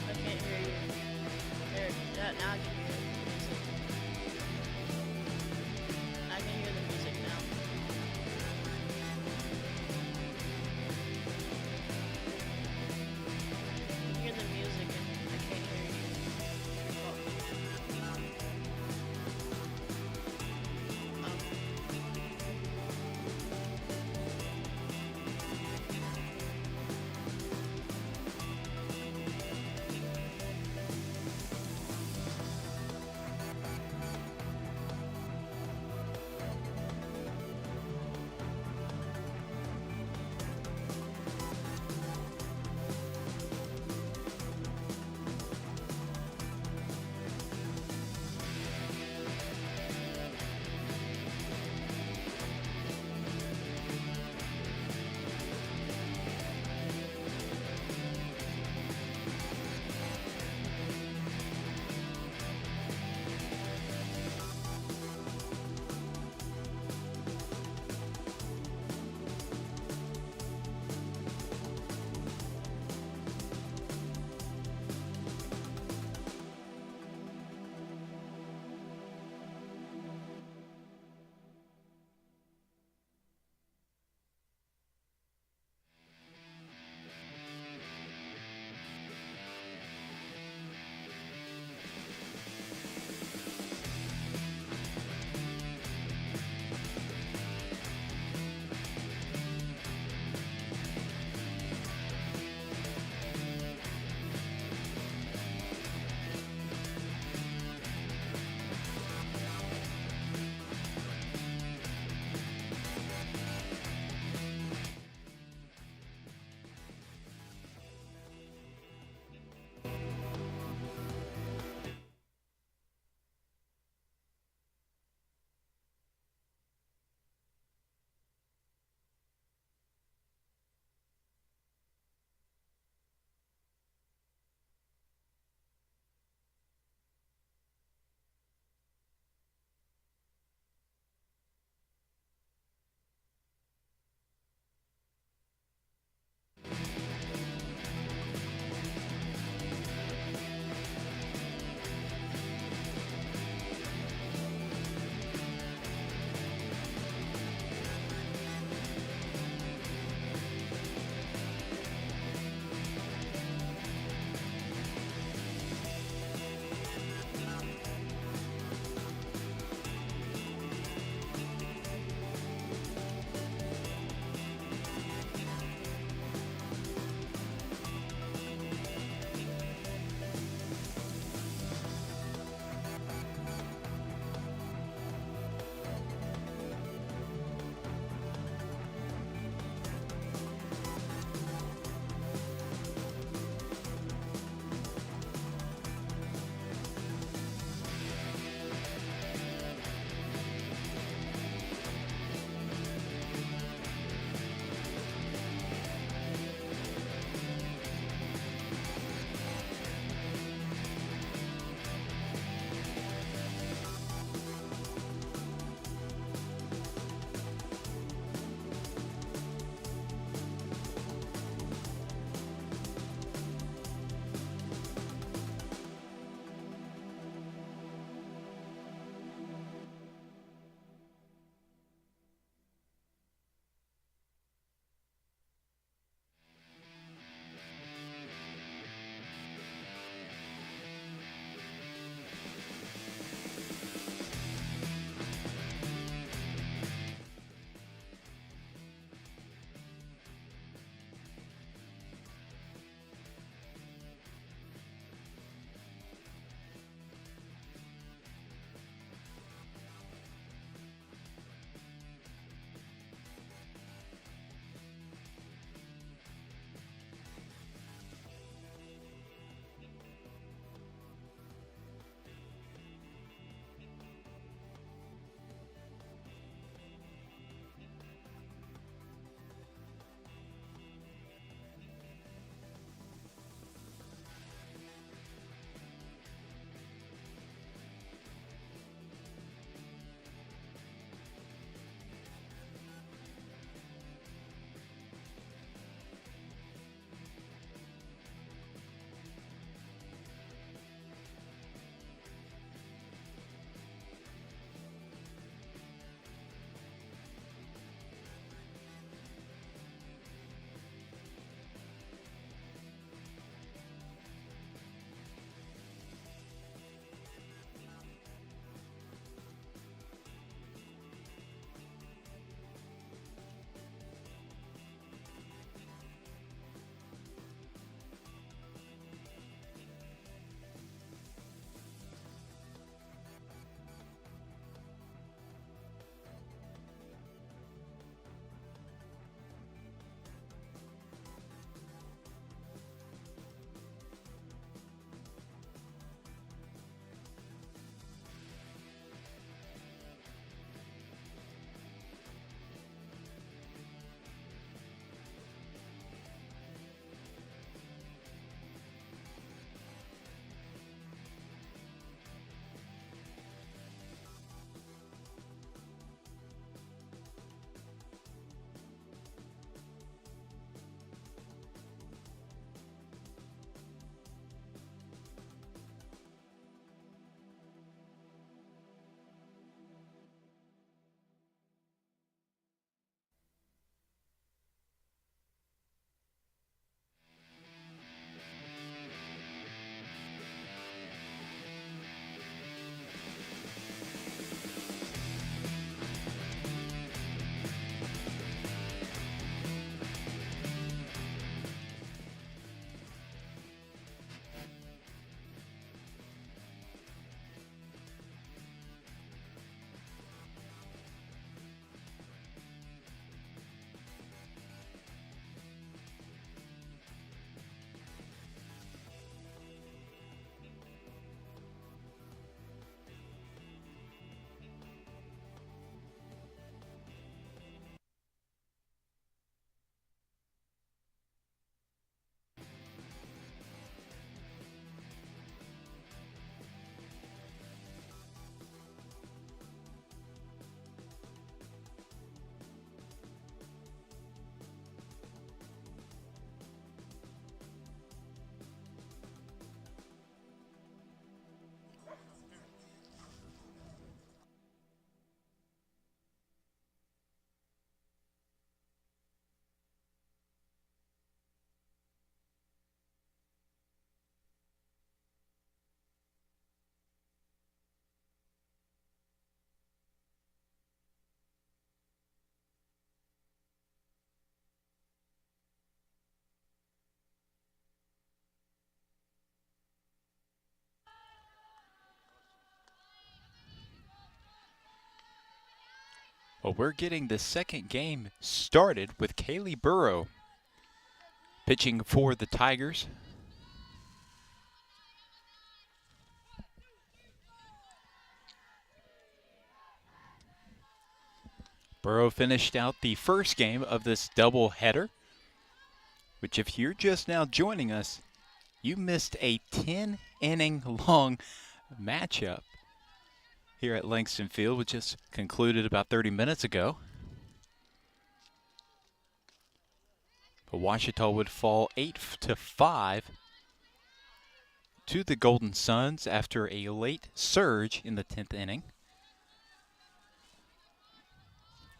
I can't hear you. There, now I can hear the music. I can hear the music now. I can hear the music and I can't hear you. Well, we're getting the second game started with Kaylee Burrow pitching for the Tigers. Burrow finished out the first game of this doubleheader, which if you're just now joining us, you missed a 10-inning-long matchup here at Langston Field, which just concluded about 30 minutes ago. But Ouachita would fall 8-5 to the Golden Suns after a late surge in the 10th inning.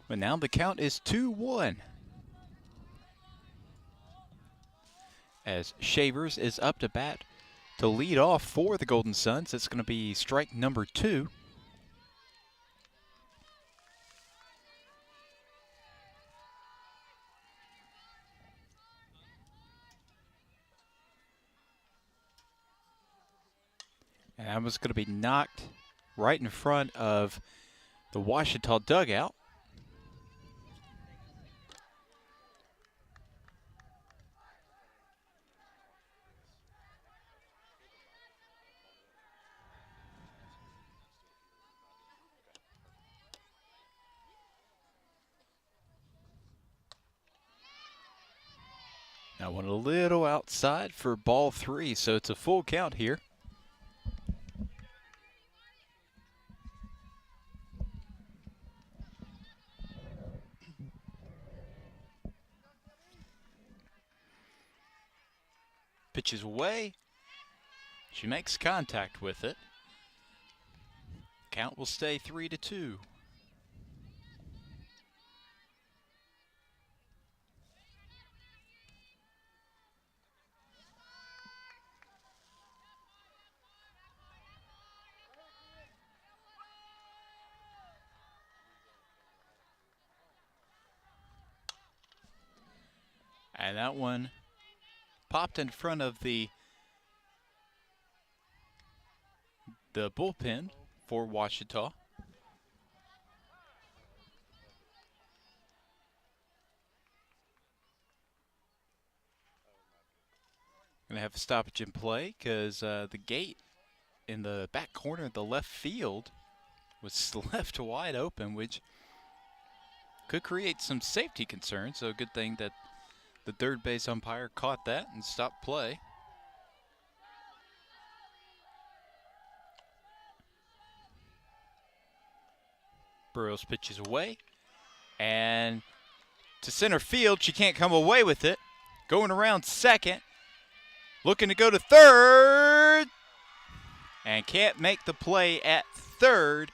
But now the count is 2-1. As Shavers is up to bat to lead off for the Golden Suns. It's going to be strike number 2. And that was going to be knocked right in front of the Ouachita dugout. That one a little outside for ball 3, so it's a full count here. Pitches away. She makes contact with it. Count will stay 3-2. And that one popped in front of the bullpen for Ouachita. Going to have a stoppage in play because the gate in the back corner of the left field was left wide open, which could create some safety concerns. So a good thing that the third base umpire caught that and stopped play. Burrows pitches away, and to center field. She can't come away with it. Going around second, looking to go to third, and can't make the play at third.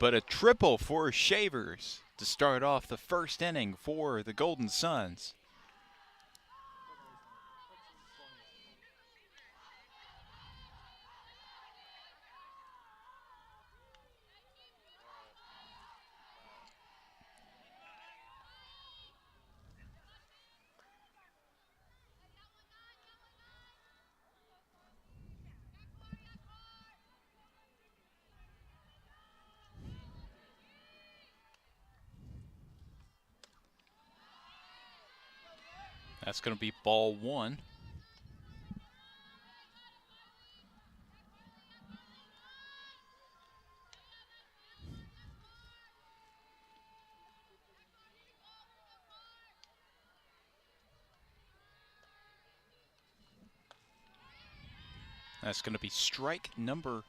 But a triple for Shavers to start off the first inning for the Golden Suns. That's going to be ball 1. That's going to be strike number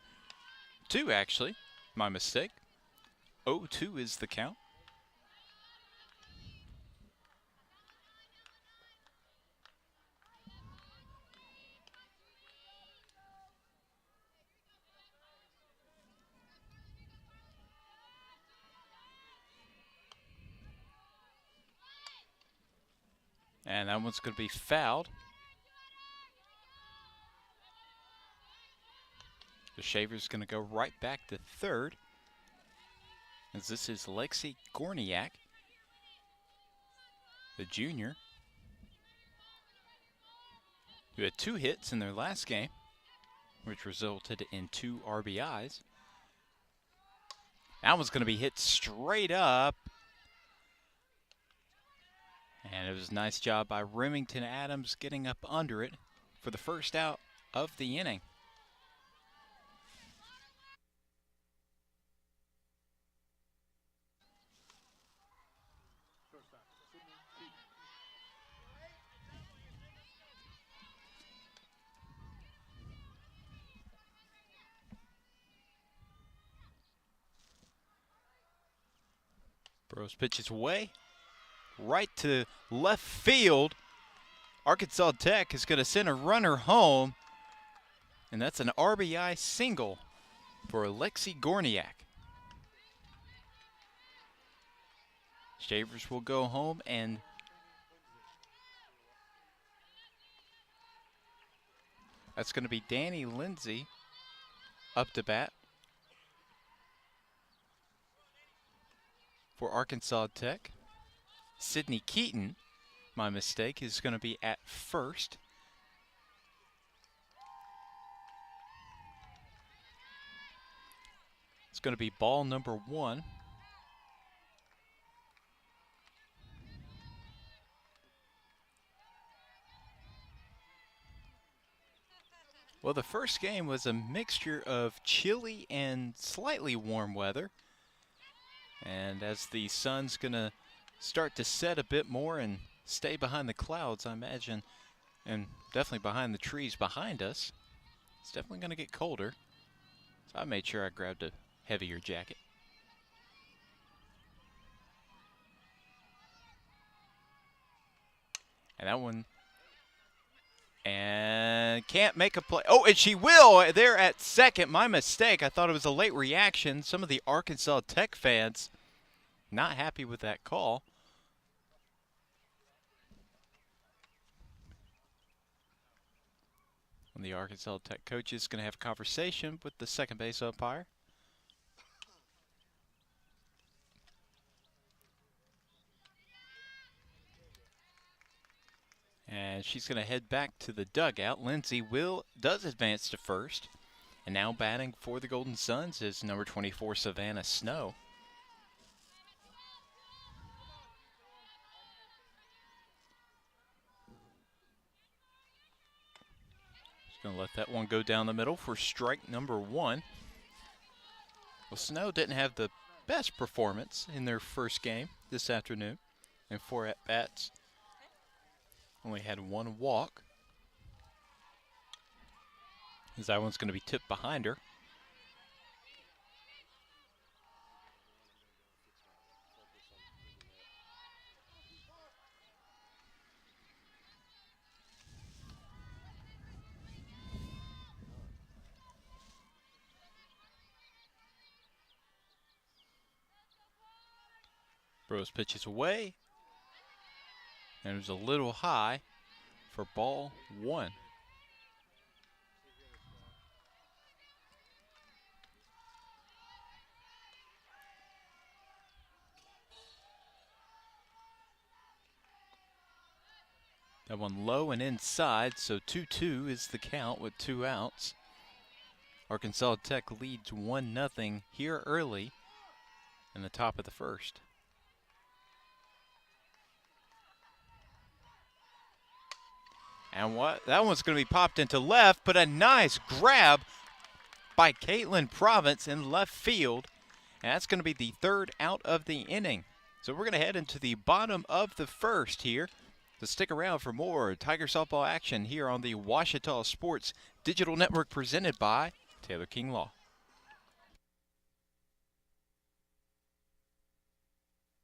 2, actually. My mistake. 0-2 is the count. And that one's going to be fouled. The Shaver's going to go right back to third, as this is Lexi Gorniak, the junior, who had 2 hits in their last game, which resulted in 2 RBIs. That one's going to be hit straight up. And it was a nice job by Remington Adams getting up under it for the first out of the inning. Burrows pitches away, right to left field. Arkansas Tech is going to send a runner home, and that's an RBI single for Alexi Gorniak. Shavers will go home, and that's going to be Danny Lindsay up to bat for Arkansas Tech. Sydney Keaton, my mistake, is going to be at first. It's going to be ball number 1. Well, the first game was a mixture of chilly and slightly warm weather. And as the sun's going to start to set a bit more and stay behind the clouds, I imagine, and definitely behind the trees behind us, it's definitely going to get colder. So I made sure I grabbed a heavier jacket. And that one, and can't make a play. Oh, and she will there at second. My mistake. I thought it was a late reaction. Some of the Arkansas Tech fans not happy with that call. And the Arkansas Tech coach is going to have a conversation with the second base umpire. And she's going to head back to the dugout. Lindsay does advance to first. And now batting for the Golden Suns is number 24, Savannah Snow. She's going to let that one go down the middle for strike number 1. Well, Snow didn't have the best performance in their first game this afternoon. And 4 at-bats. Only had 1 walk. As that one's going to be tipped behind her. Burrows pitches away. And it was a little high for ball 1. That one low and inside, so 2-2 is the count with 2 outs. Arkansas Tech leads 1-0 here early in the top of the first. And that one's going to be popped into left, but a nice grab by Caitlin Province in left field. And that's going to be the 3rd out of the inning. So we're going to head into the bottom of the first here. So stick around for more Tiger softball action here on the Ouachita Sports Digital Network presented by Taylor King Law.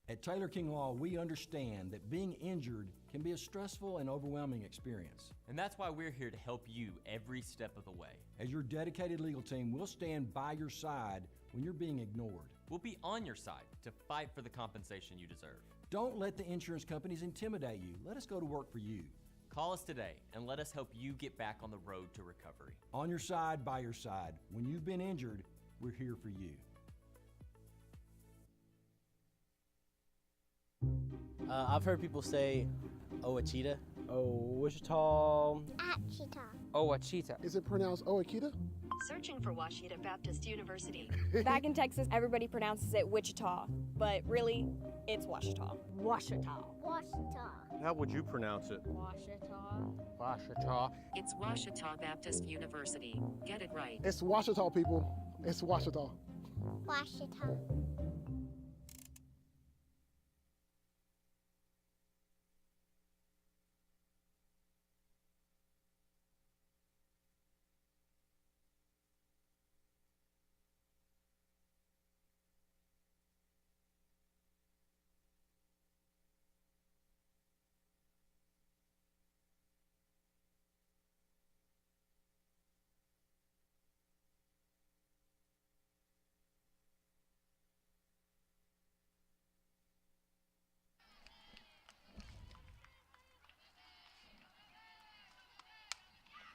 At Taylor King Law, we understand that being injured can be a stressful and overwhelming experience. And that's why we're here to help you every step of the way. As your dedicated legal team, we'll stand by your side when you're being ignored. We'll be on your side to fight for the compensation you deserve. Don't let the insurance companies intimidate you. Let us go to work for you. Call us today and let us help you get back on the road to recovery. On your side, by your side. When you've been injured, we're here for you. I've heard people say Ouachita, Wichita. Achita. Ouachita. Is it pronounced Oakita? Searching for Washita Baptist University. Back in Texas, everybody pronounces it Wichita, but really, it's Washita. Washita. Washita. How would you pronounce it? Washita. Washita. It's Washita Baptist University. Get it right. It's Washita, people. It's Washita. Washita.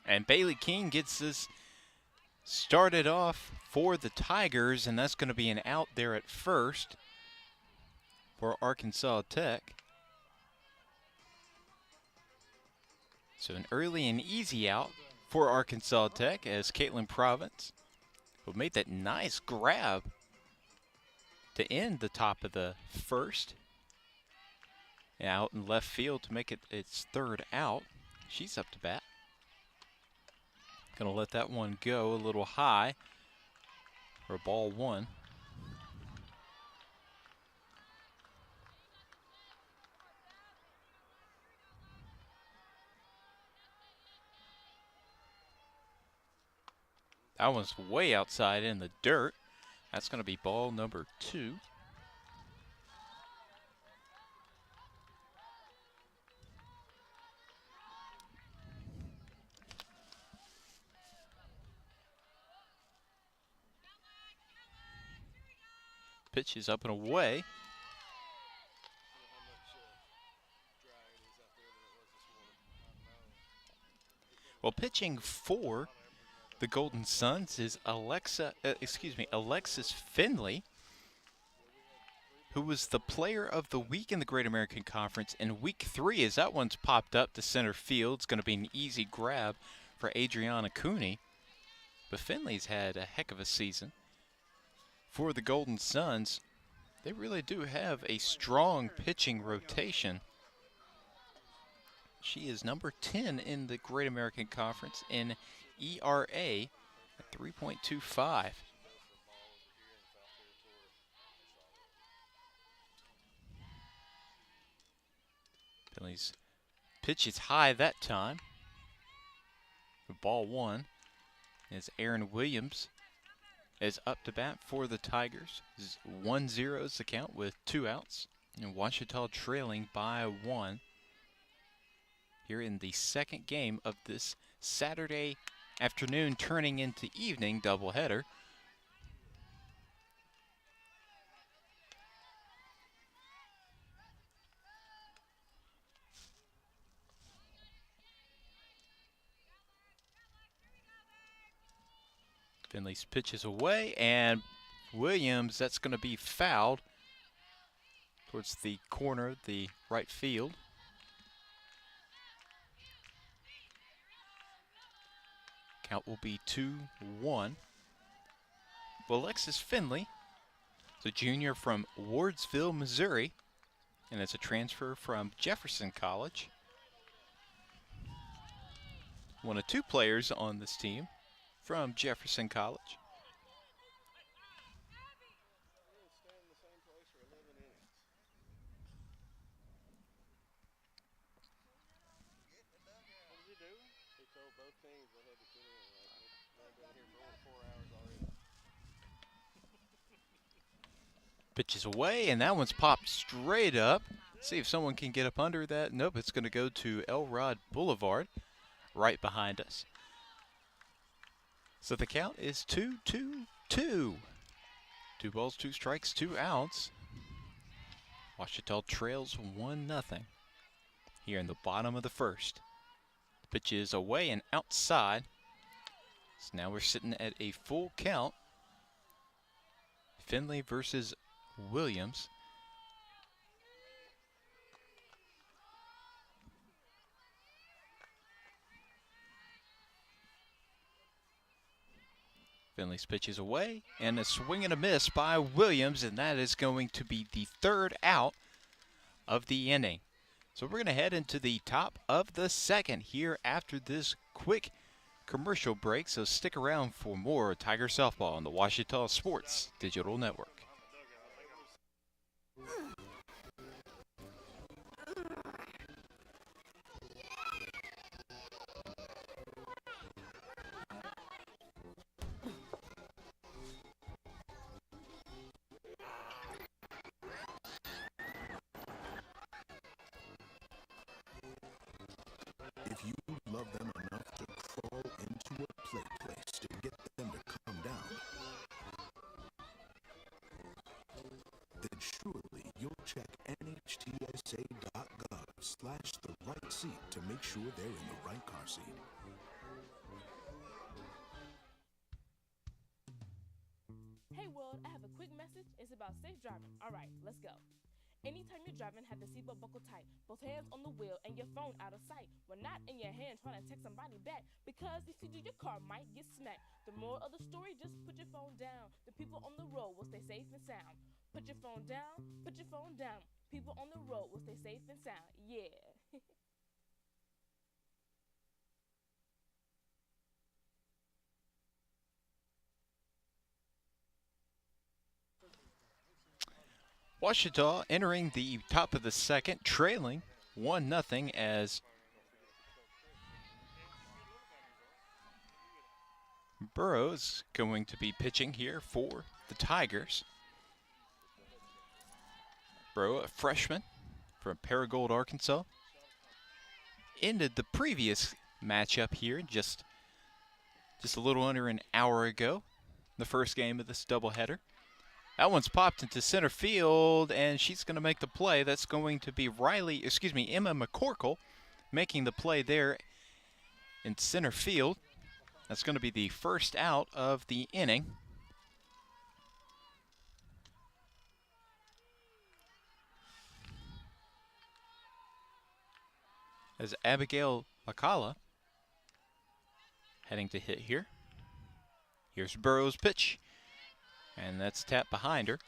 And Bailey King gets this started off for the Tigers, and that's going to be an out there at first for Arkansas Tech. So an early and easy out for Arkansas Tech as Caitlin Province, who made that nice grab to end the top of the first. And out in left field to make it its third out. She's up to bat. Gonna let that one go a little high for ball one. That one's way outside in the dirt. That's gonna be ball number 2. Pitch is up and away. Well, pitching for the Golden Suns is Alexis Finley, who was the player of the week in the Great American Conference in week 3, as that one's popped up to center field. It's going to be an easy grab for Adriana Cooney. But Finley's had a heck of a season. For the Golden Suns, they really do have a strong pitching rotation. She is number 10 in the Great American Conference in ERA at 3.25. Finley's pitch is high that time. The ball 1 is Aaron Williams is up to bat for the Tigers. 1-0 is the count with 2 outs. And Washita trailing by 1 here in the second game of this Saturday afternoon turning into evening doubleheader. Finley's pitch is away, and Williams, that's going to be fouled towards the corner, the right field. Count will be 2-1. Well, Alexis Finley is a junior from Wardsville, Missouri, and it's a transfer from Jefferson College. One of 2 players on this team from Jefferson College. Pitch is away, and that one's popped straight up. See if someone can get up under that. Nope, it's going to go to Elrod Boulevard right behind us. So the count is 2-2-2. 2 balls, 2 strikes, 2 outs. Washita trails 1-0 here in the bottom of the first. The pitch is away and outside. So now we're sitting at a full count. Finley versus Williams. Finley's pitch is away, and a swing and a miss by Williams, and that is going to be the third out of the inning. So we're going to head into the top of the second here after this quick commercial break. So stick around for more Tiger Softball on the Ouachita Sports Digital Network. If you love them enough to crawl into a play place to get them to come down, then surely you'll check nhtsa.gov/the-right seat to make sure they're in the right car seat. Hey world, I have a quick message. It's about safe driving. All right, let's go. Anytime you're driving, have the seatbelt buckle tight, both hands on the wheel and your phone out of sight. We're not in your hand trying to text somebody back, because if you do, your car might get smacked. The moral of the story, just put your phone down. The people on the road will stay safe and sound. Put your phone down, put your phone down. People on the road will stay safe and sound. Yeah. Ouachita entering the top of the second, trailing 1-0 as Burrows going to be pitching here for the Tigers. Burrow, a freshman from Paragould, Arkansas, ended the previous matchup here just a little under an hour ago, the first game of this doubleheader. That one's popped into center field, and she's going to make the play. That's going to be Emma McCorkle making the play there in center field. That's going to be the first out of the inning. As Abigail Makala heading to hit here. Here's Burrows' pitch. And that's tapped behind her.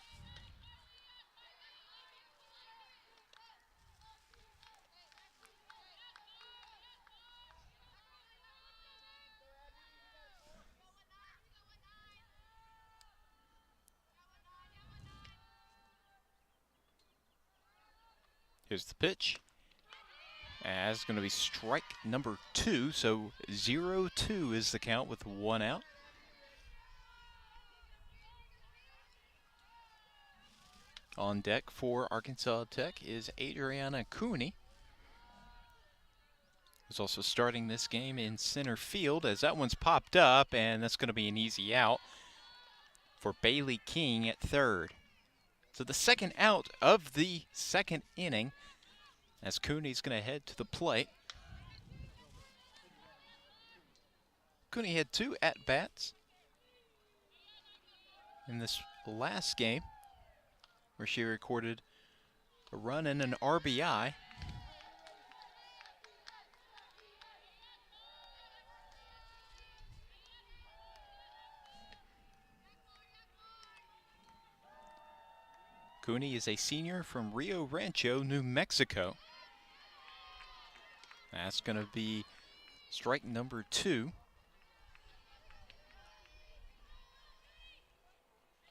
Here's the pitch. And that's going to be strike number 2. So 0-2 is the count with 1 out. On deck for Arkansas Tech is Adriana Cooney, who's also starting this game in center field, as that one's popped up, and that's going to be an easy out for Bailey King at third. So the second out of the second inning, as Cooney's going to head to the plate. Cooney had 2 at-bats in this last game, where she recorded a run and an RBI. Cooney is a senior from Rio Rancho, New Mexico. That's going to be strike number 2.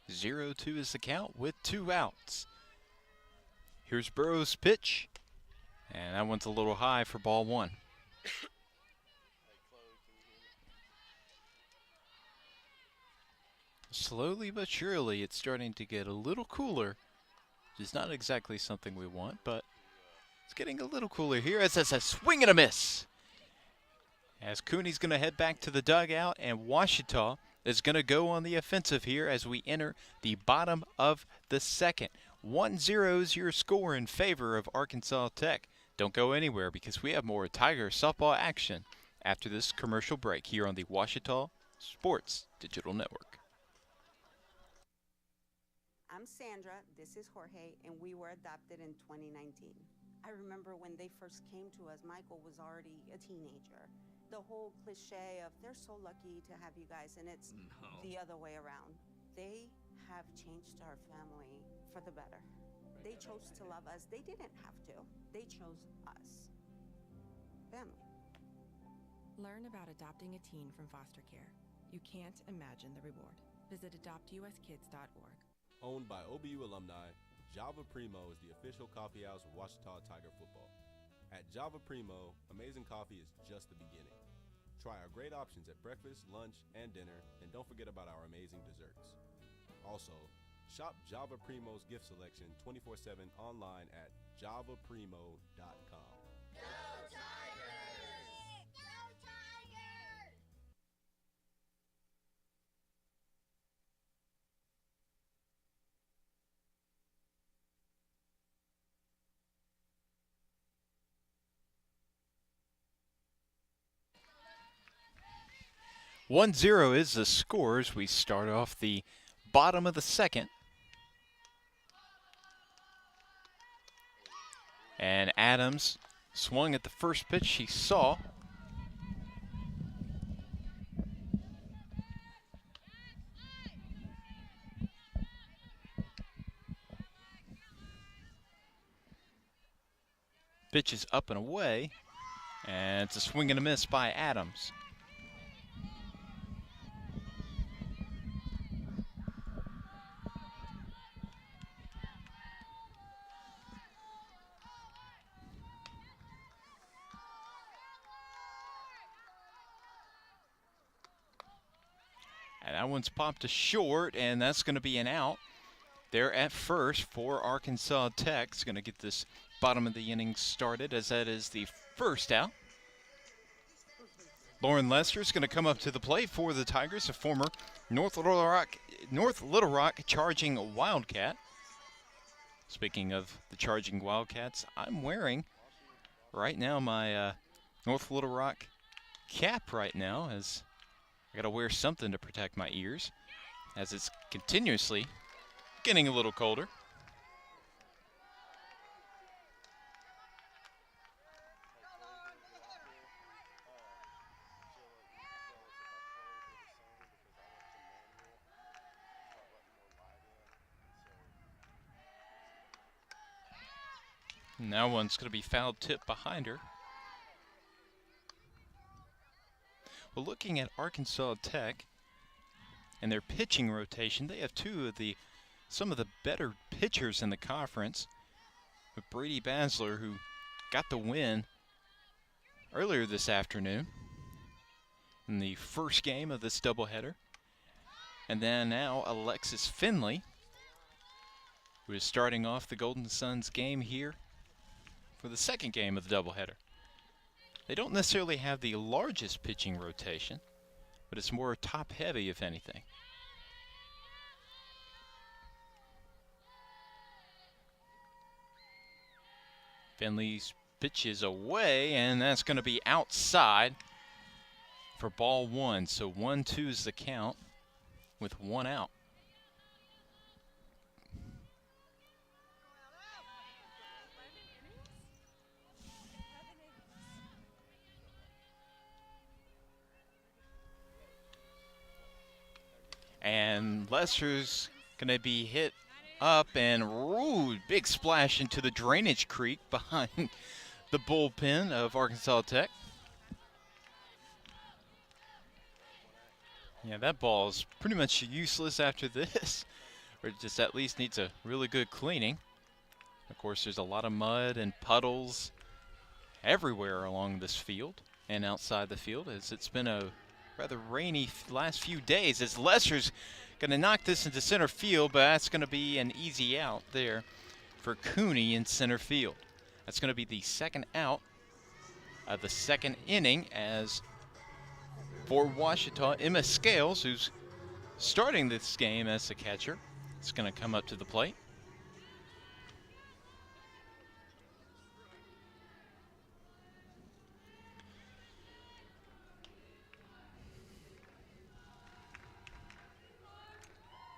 0-2 is the count with 2 outs. Here's Burrows' pitch, and that one's a little high for ball 1. Slowly but surely, it's starting to get a little cooler, which is not exactly something we want, but it's getting a little cooler here as it's a swing and a miss. As Cooney's going to head back to the dugout, and Ouachita is going to go on the offensive here as we enter the bottom of the second. 1-0 is your score in favor of Arkansas Tech. Don't go anywhere, because we have more Tiger softball action after this commercial break here on the Ouachita Sports Digital Network. I'm Sandra, this is Jorge, and we were adopted in 2019. I remember when they first came to us, Michael was already a teenager, the whole cliche of they're so lucky to have you guys, and it's the other way around. They have changed our family for the better. They chose to love us. They didn't have to. They chose us. Family. Learn about adopting a teen from foster care. You can't imagine the reward. Visit adoptuskids.org. Owned by OBU alumni, Java Primo is the official coffee house of Ouachita Tiger football. At Java Primo, amazing coffee is just the beginning. Try our great options at breakfast, lunch, and dinner, and don't forget about our amazing desserts. Also, shop Java Primo's gift selection 24/7 online at javaprimo.com. One 0 is the score as we start off the bottom of the second. And Adams swung at the first pitch he saw. Pitch is up and away, and it's a swing and a miss by Adams. And that one's popped to short, and that's going to be an out. They're at first for Arkansas Tech. It's going to get this bottom of the inning started, as that is the first out. Lauren Lester is going to come up to the plate for the Tigers, a former North Little Rock Charging Wildcat. Speaking of the Charging Wildcats, I'm wearing right now my North Little Rock cap right now, as I gotta wear something to protect my ears, as it's continuously getting a little colder. And that one's gonna be foul tip behind her. Well, looking at Arkansas Tech and their pitching rotation, they have some of the better pitchers in the conference. With Brady Basler, who got the win earlier this afternoon in the first game of this doubleheader. And then now Alexis Finley, who is starting off the Golden Suns game here for the second game of the doubleheader. They don't necessarily have the largest pitching rotation, but it's more top-heavy, if anything. Finley's pitch is away, and that's going to be outside for ball one. So 1-2 is the count with one out. And Lester's going to be hit up, and big splash into the drainage creek behind the bullpen of Arkansas Tech. Yeah, that ball is pretty much useless after this, or it just at least needs a really good cleaning. Of course, there's a lot of mud and puddles everywhere along this field and outside the field, as it's been a rather rainy last few days, as Lester's going to knock this into center field, but that's going to be an easy out there for Cooney in center field. That's going to be the second out of the second inning, as for Ouachita, Emma Scales, who's starting this game as the catcher, is going to come up to the plate.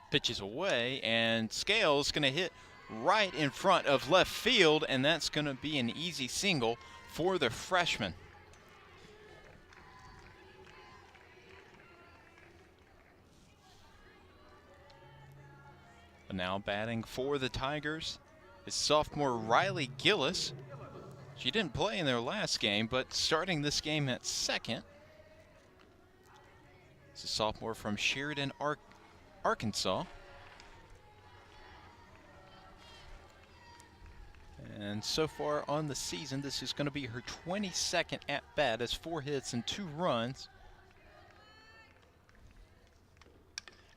Pitches away, and Scales going to hit right in front of left field, and that's going to be an easy single for the freshman. now batting for the Tigers is sophomore Riley Gillis. She didn't play in their last game, but starting this game at second. It's a sophomore from Sheridan, Arkansas. And so far on the season, this is going to be her 22nd at-bat as 4 hits and 2 runs.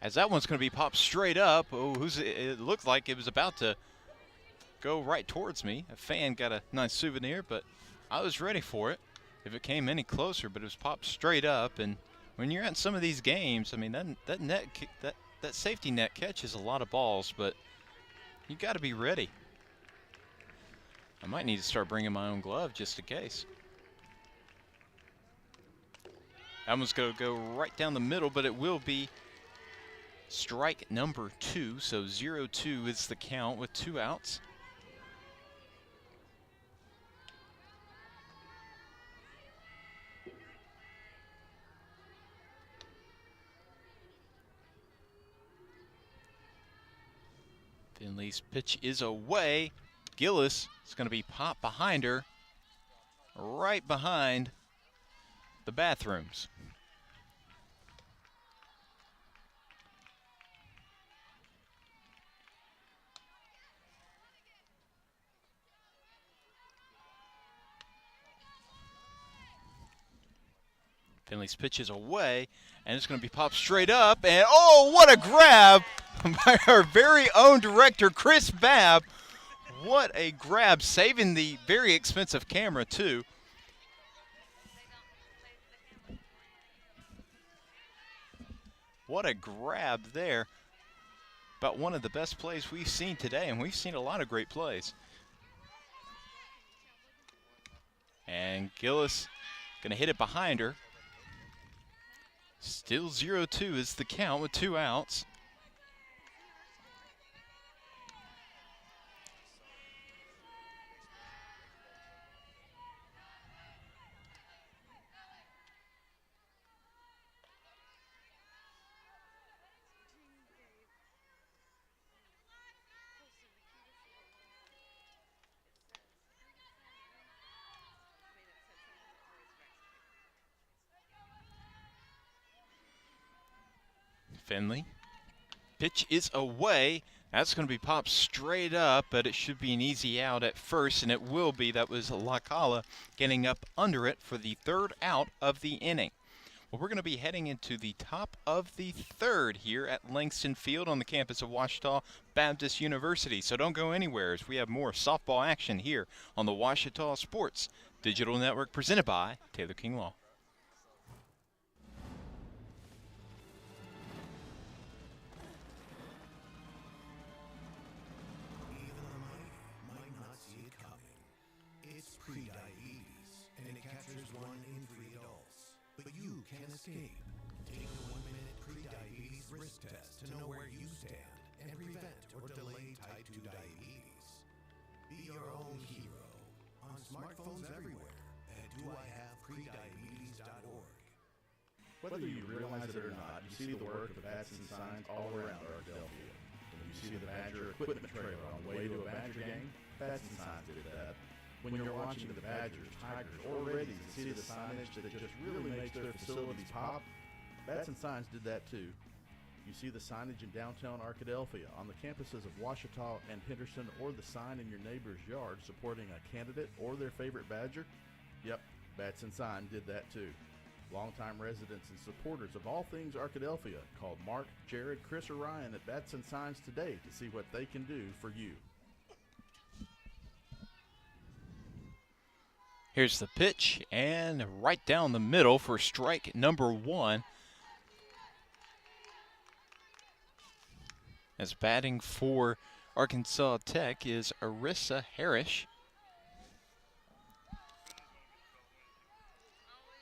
As that one's going to be popped straight up. Oh, it looked like it was about to go right towards me. A fan got a nice souvenir, but I was ready for it if it came any closer, but it was popped straight up. And when you're at some of these games, I mean, that safety net catches a lot of balls, but you got to be ready. I might need to start bringing my own glove just in case. That one's going to go right down the middle, but it will be strike number 2. So 0-2 is the count with 2 outs. Finley's pitch is away. Gillis is going to be popped behind her, right behind the bathrooms. Finley's pitch is away, and it's going to be popped straight up, and oh, what a grab by our very own director, Chris Babb. What a grab, saving the very expensive camera, too. What a grab there. About one of the best plays we've seen today, and we've seen a lot of great plays. And Gillis going to hit it behind her. Still 0-2 is the count with 2 outs. Finley. Pitch is away. That's going to be popped straight up, but it should be an easy out at first, and it will be. That was Lacala getting up under it for the 3rd out of the inning. Well, we're going to be heading into the top of the 3rd here at Langston Field on the campus of Ouachita Baptist University. So don't go anywhere as we have more softball action here on the Ouachita Sports Digital Network presented by Taylor King Law. Escape. Take the 1-minute pre-diabetes risk test to know where you stand and prevent or delay type 2 diabetes. Be your own hero on smartphones everywhere at doihaveprediabetes.org. Whether you realize it or not, you see the work of the bats and signs all around Arkadelphia. When you see the Badger equipment trailer on the way to a Badger game, bats and signs did that. When you're watching the Badgers, Tigers, or Reddies and see the signage that just really makes their facilities pop, Bats and Signs did that too. You see the signage in downtown Arkadelphia, on the campuses of Ouachita and Henderson, or the sign in your neighbor's yard supporting a candidate or their favorite Badger? Yep, Bats and Sign did that too. Longtime residents and supporters of all things Arkadelphia called Mark, Jared, Chris, or Ryan at Bats and Signs today to see what they can do for you. Here's the pitch, and right down the middle for strike number 1. As batting for Arkansas Tech is Arissa Harris.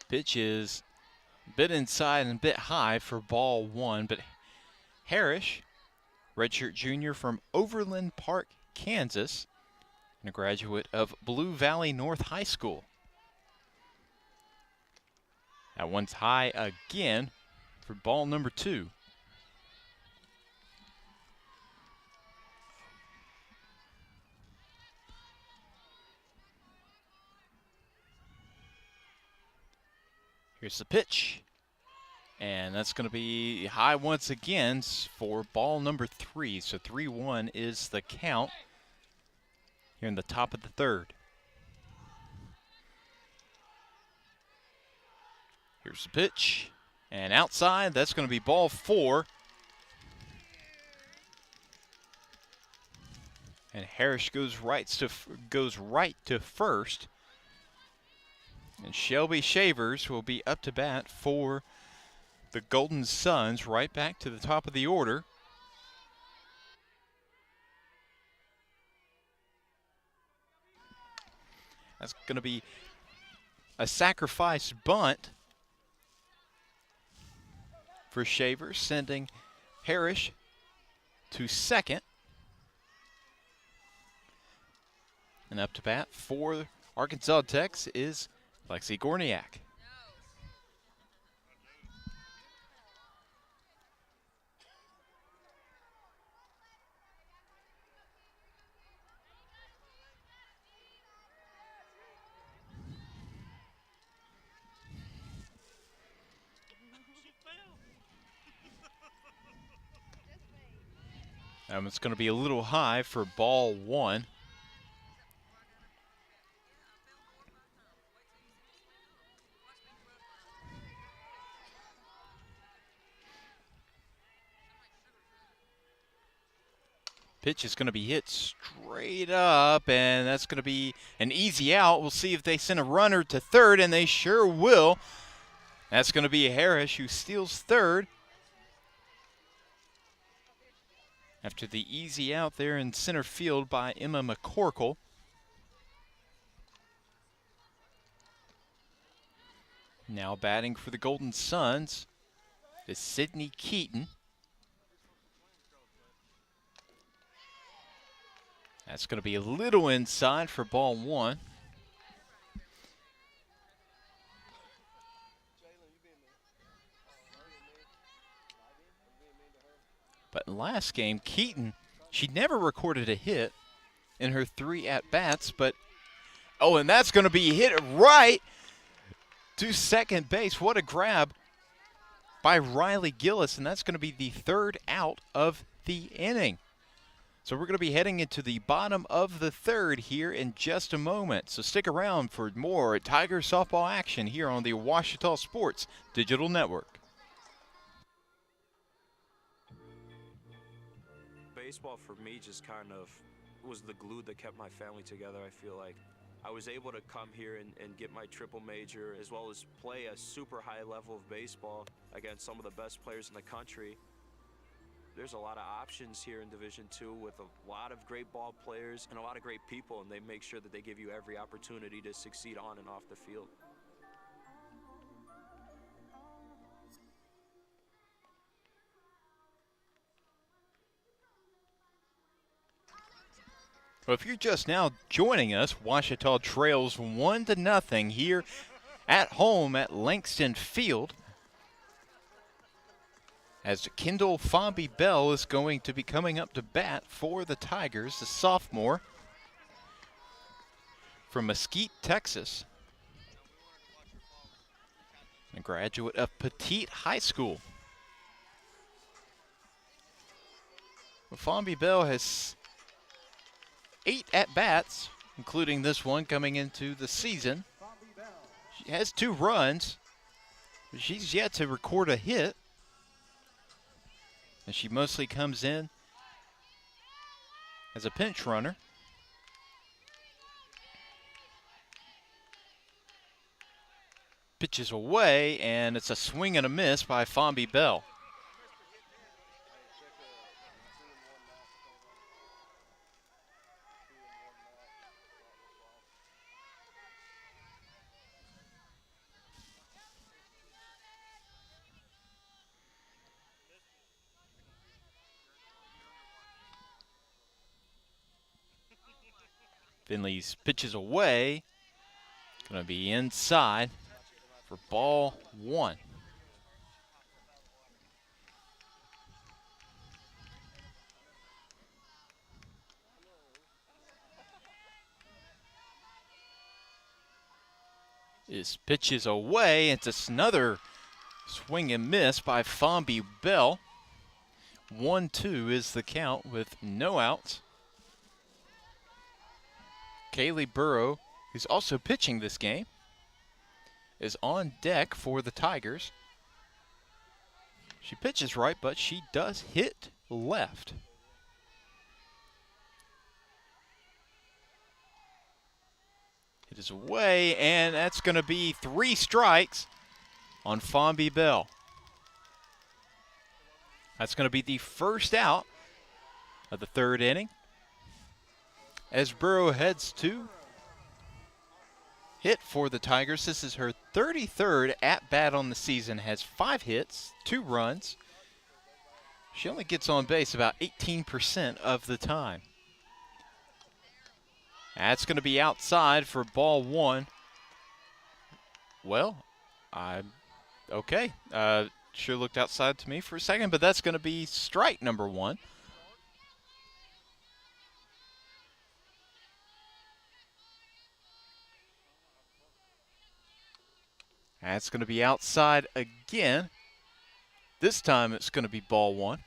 Pitch is a bit inside and a bit high for ball 1, but Harris, redshirt junior from Overland Park, Kansas, and a graduate of Blue Valley North High School. That one's high again for ball number 2. Here's the pitch. And that's going to be high once again for ball number 3. So 3-1 is the count here in the top of the third. Here's the pitch. And outside, that's going to be ball 4. And Harris goes right to first. And Shelby Shavers will be up to bat for the Golden Suns, right back to the top of the order. That's going to be a sacrifice bunt for Shavers, sending Harris to second. And up to bat for Arkansas Tech's is Lexi Gorniak. It's going to be a little high for ball 1. Pitch is going to be hit straight up, and that's going to be an easy out. We'll see if they send a runner to third, and they sure will. That's going to be Harris who steals third. After the easy out there in center field by Emma McCorkle. Now batting for the Golden Suns is Sydney Keaton. That's going to be a little inside for ball 1. But last game, Keaton, she never recorded a hit in her 3 at-bats, but, oh, and that's going to be hit right to second base. What a grab by Riley Gillis, and that's going to be the 3rd out of the inning. So we're going to be heading into the bottom of the 3rd here in just a moment. So stick around for more Tiger softball action here on the Ouachita Sports Digital Network. Baseball for me just kind of was the glue that kept my family together. I feel like I was able to come here and get my triple major, as well as play a super high level of baseball against some of the best players in the country. There's a lot of options here in Division II with a lot of great ball players and a lot of great people, and they make sure that they give you every opportunity to succeed on and off the field. Well, if you're just now joining us, Ouachita trails 1-0 here at home at Langston Field, as Kendall Fomby Bell is going to be coming up to bat for the Tigers, the sophomore from Mesquite, Texas, a graduate of Petite High School. Well, Fomby Bell has 8 at-bats, including this one coming into the season. She has 2 runs, but she's yet to record a hit. And she mostly comes in as a pinch runner. Pitches away, and it's a swing and a miss by Fomby Bell. Finley's pitches away. Going to be inside for ball 1. His pitch is away. It's another swing and miss by Fomby Bell. 1-2 is the count with no outs. Kaylee Burrow, who's also pitching this game, is on deck for the Tigers. She pitches right, but she does hit left. It is away, and that's going to be 3 strikes on Fomby Bell. That's going to be the first out of the third inning. As Burrow heads to hit for the Tigers, this is her 33rd at-bat on the season, has 5 hits, 2 runs. She only gets on base about 18% of the time. That's going to be outside for ball 1. Well, okay. Sure looked outside to me for a second, but that's going to be strike number 1. That's going to be outside again. This time it's going to be ball 1.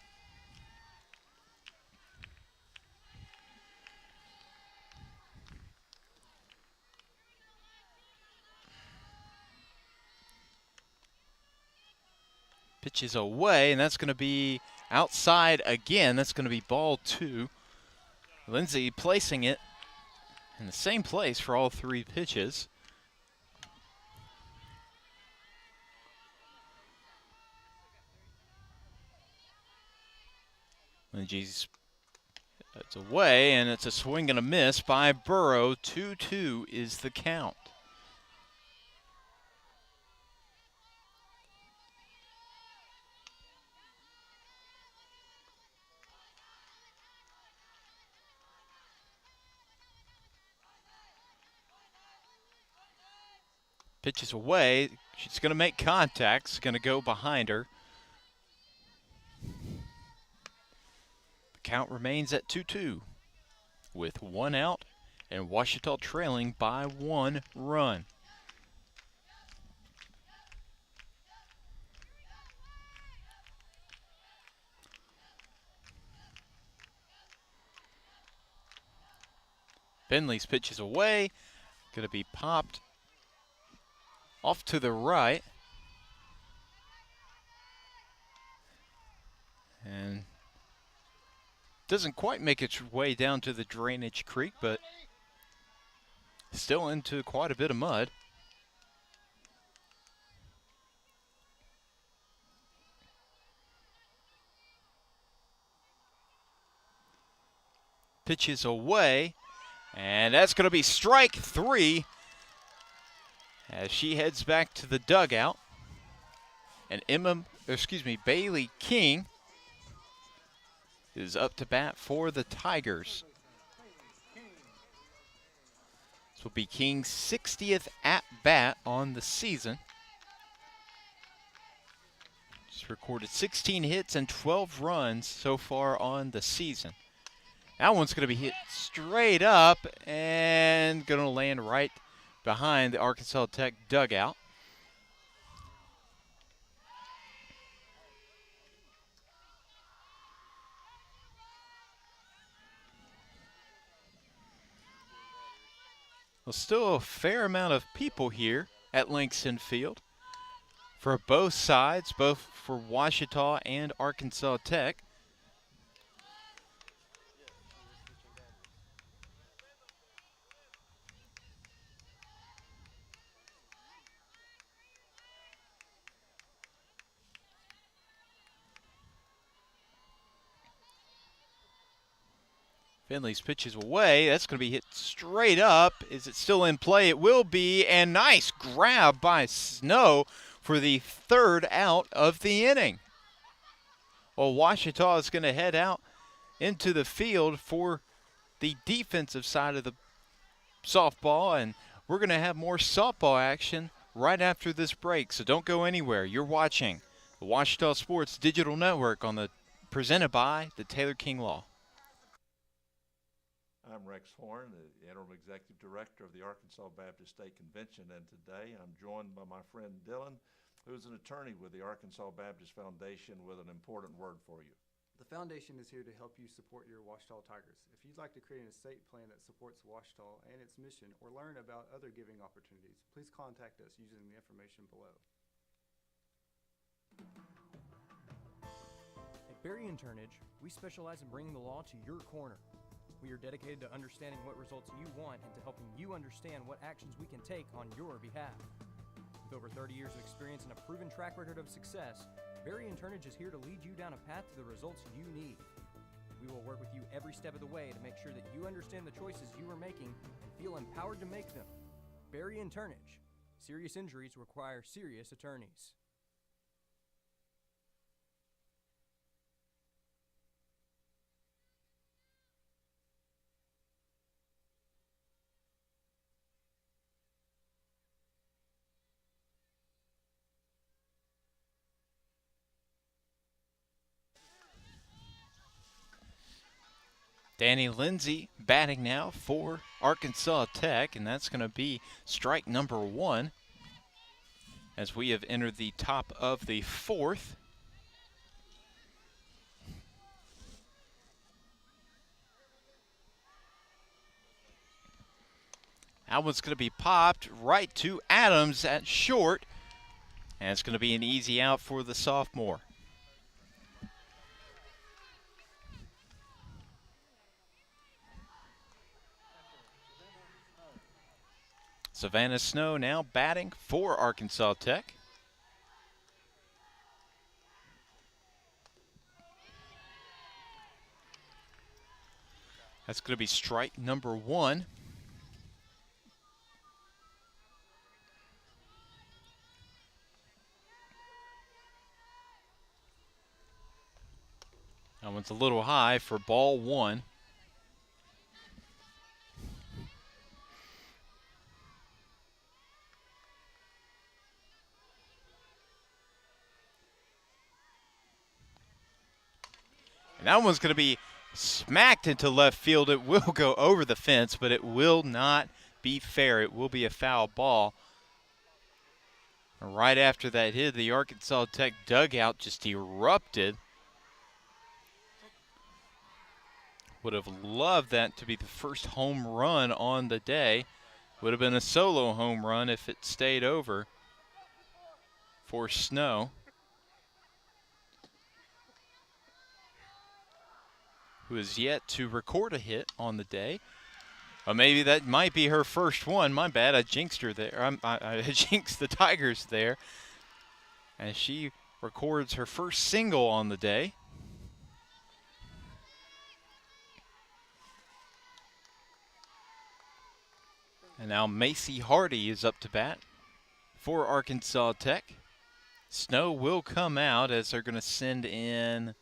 Pitch is away, and that's going to be outside again. That's going to be ball 2. Lindsay placing it in the same place for all 3 pitches. Lindsay's, it's away, and it's a swing and a miss by Burrow. 2-2 is the count. Pitch is away. She's going to make contact. It's going to go behind her. The count remains at 2-2 with 1 out and Ouachita trailing by 1 run. Bentley's pitch is away. Going to be popped off to the right. And doesn't quite make its way down to the drainage creek, but still into quite a bit of mud. Pitch is away, and that's going to be strike 3 as she heads back to the dugout. And Bailey King is up to bat for the Tigers. This will be King's 60th at-bat on the season. She's recorded 16 hits and 12 runs so far on the season. That one's going to be hit straight up and going to land right behind the Arkansas Tech dugout. Well, still a fair amount of people here at Langston Field for both sides, both for Ouachita and Arkansas Tech. Finley's pitch is away. That's going to be hit straight up. Is it still in play? It will be. And nice grab by Snow for the 3rd out of the inning. Well, Ouachita is going to head out into the field for the defensive side of the softball. And we're going to have more softball action right after this break. So don't go anywhere. You're watching the Ouachita Sports Digital Network presented by the Taylor King Law. I'm Rex Horn, the Interim Executive Director of the Arkansas Baptist State Convention, and today I'm joined by my friend Dylan, who's an attorney with the Arkansas Baptist Foundation with an important word for you. The foundation is here to help you support your Ouachita Tigers. If you'd like to create an estate plan that supports Ouachita and its mission or learn about other giving opportunities, please contact us using the information below. At Berry and Turnage, we specialize in bringing the law to your corner. We are dedicated to understanding what results you want and to helping you understand what actions we can take on your behalf. With over 30 years of experience and a proven track record of success, Berry and Turnage is here to lead you down a path to the results you need. We will work with you every step of the way to make sure that you understand the choices you are making and feel empowered to make them. Berry and Turnage. Serious injuries require serious attorneys. Danny Lindsay batting now for Arkansas Tech, and that's going to be strike number 1 as we have entered the top of the 4th. That one's going to be popped right to Adams at short, and it's going to be an easy out for the sophomore. Savannah Snow now batting for Arkansas Tech. That's going to be strike number 1. That one's a little high for ball 1. And that one's going to be smacked into left field. It will go over the fence, but it will not be fair. It will be a foul ball. Right after that hit, the Arkansas Tech dugout just erupted. Would have loved that to be the first home run on the day. Would have been a solo home run if it stayed over for Snow. Who is yet to record a hit on the day. Or maybe that might be her first one. My bad, I jinxed her there. I jinxed the Tigers there. As she records her first single on the day. And now Macy Hardy is up to bat for Arkansas Tech. Snow will come out as they're going to send in,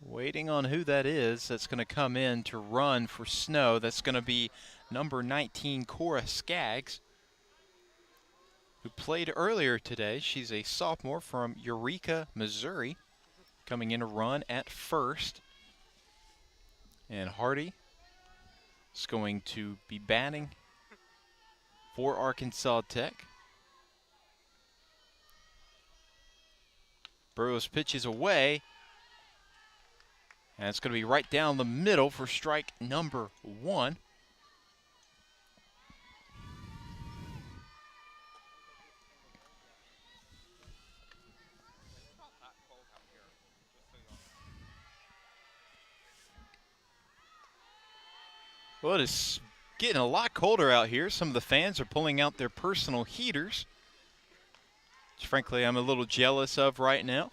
waiting on who that is that's going to come in to run for Snow. That's going to be number 19, Cora Skaggs, who played earlier today. She's a sophomore from Eureka, Missouri, coming in to run at first. And Hardy is going to be batting for Arkansas Tech. Burroughs pitches away. And it's going to be right down the middle for strike number 1. Well, it is getting a lot colder out here. Some of the fans are pulling out their personal heaters, which frankly I'm a little jealous of right now.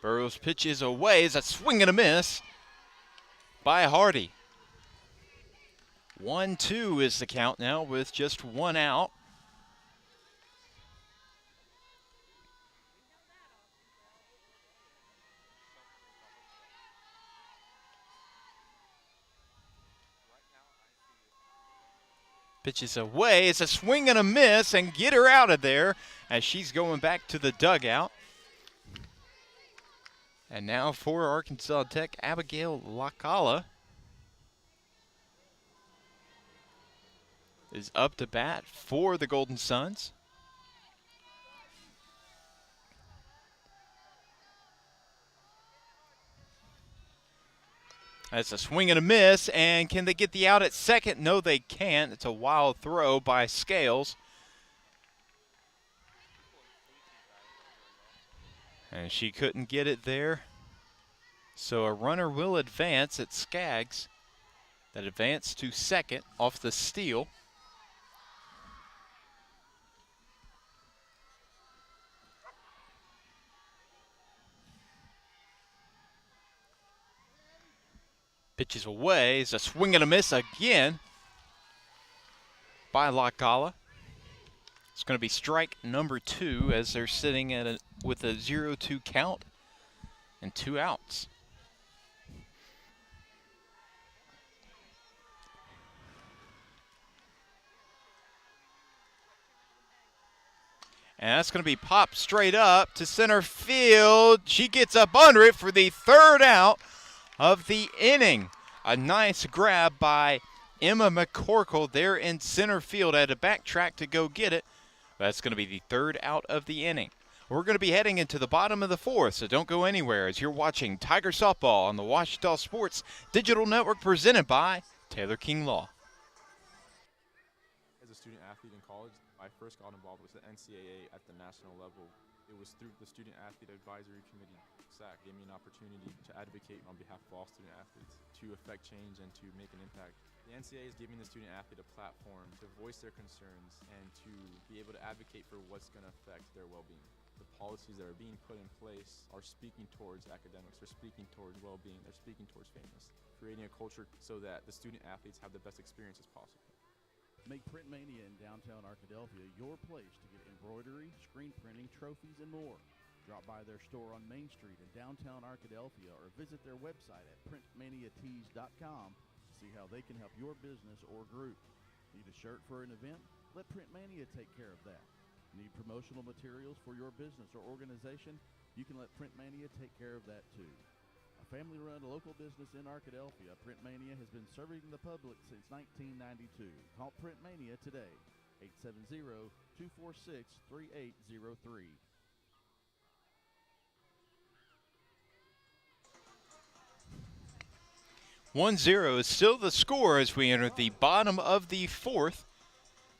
Burroughs pitches away. Is a swing and a miss by Hardy. 1-2 is the count now with just 1 out. Pitches away. It's a swing and a miss, and get her out of there as she's going back to the dugout. And now for Arkansas Tech, Abigail Lacala is up to bat for the Golden Suns. That's a swing and a miss, and can they get the out at second? No, they can't. It's a wild throw by Scales. And she couldn't get it there. So a runner will advance at Skaggs. That advanced to second off the steal. Pitches away. It's a swing and a miss again by Lacala. It's going to be strike number 2 as they're sitting at with a 0-2 count and 2 outs. And that's going to be popped straight up to center field. She gets up under it for the 3rd out of the inning. A nice grab by Emma McCorkle there in center field. Had to backtrack to go get it. That's going to be the 3rd out of the inning. We're going to be heading into the bottom of the 4th, so don't go anywhere as you're watching Tiger Softball on the Ouachita Sports Digital Network presented by Taylor King Law. As a student athlete in college, I first got involved with the NCAA at the national level. It was through the Student Athlete Advisory Committee, SAC, gave me an opportunity to advocate on behalf of all student athletes, to affect change and to make an impact. The NCAA is giving the student athlete a platform to voice their concerns and to be able to advocate for what's going to affect their well-being. The policies that are being put in place are speaking towards academics, they're speaking towards well-being, they're speaking towards fairness, creating a culture so that the student athletes have the best experiences possible. Make Print Mania in downtown Arkadelphia your place to get embroidery, screen printing, trophies, and more. Drop by their store on Main Street in downtown Arkadelphia or visit their website at printmaniatees.com to see how they can help your business or group. Need a shirt for an event? Let Print Mania take care of that. Need promotional materials for your business or organization? You can let Print Mania take care of that too. A family-run local business in Arkadelphia, Print Mania has been serving the public since 1992. Call Print Mania today, 870-246-3803. (1-0) is still the score as we enter the bottom of the 4th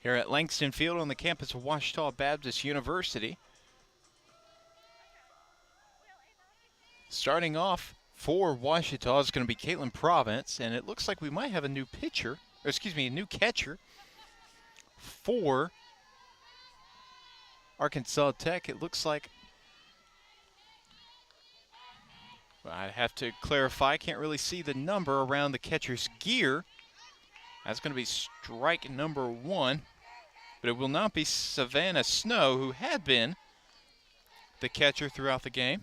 here at Langston Field on the campus of Ouachita Baptist University. Starting off for Ouachita is going to be Caitlin Province, and it looks like we might have a new pitcher, or excuse me, a new catcher for Arkansas Tech. It looks like, I have to clarify, can't really see the number around the catcher's gear. That's going to be strike number 1, but it will not be Savannah Snow, who had been the catcher throughout the game.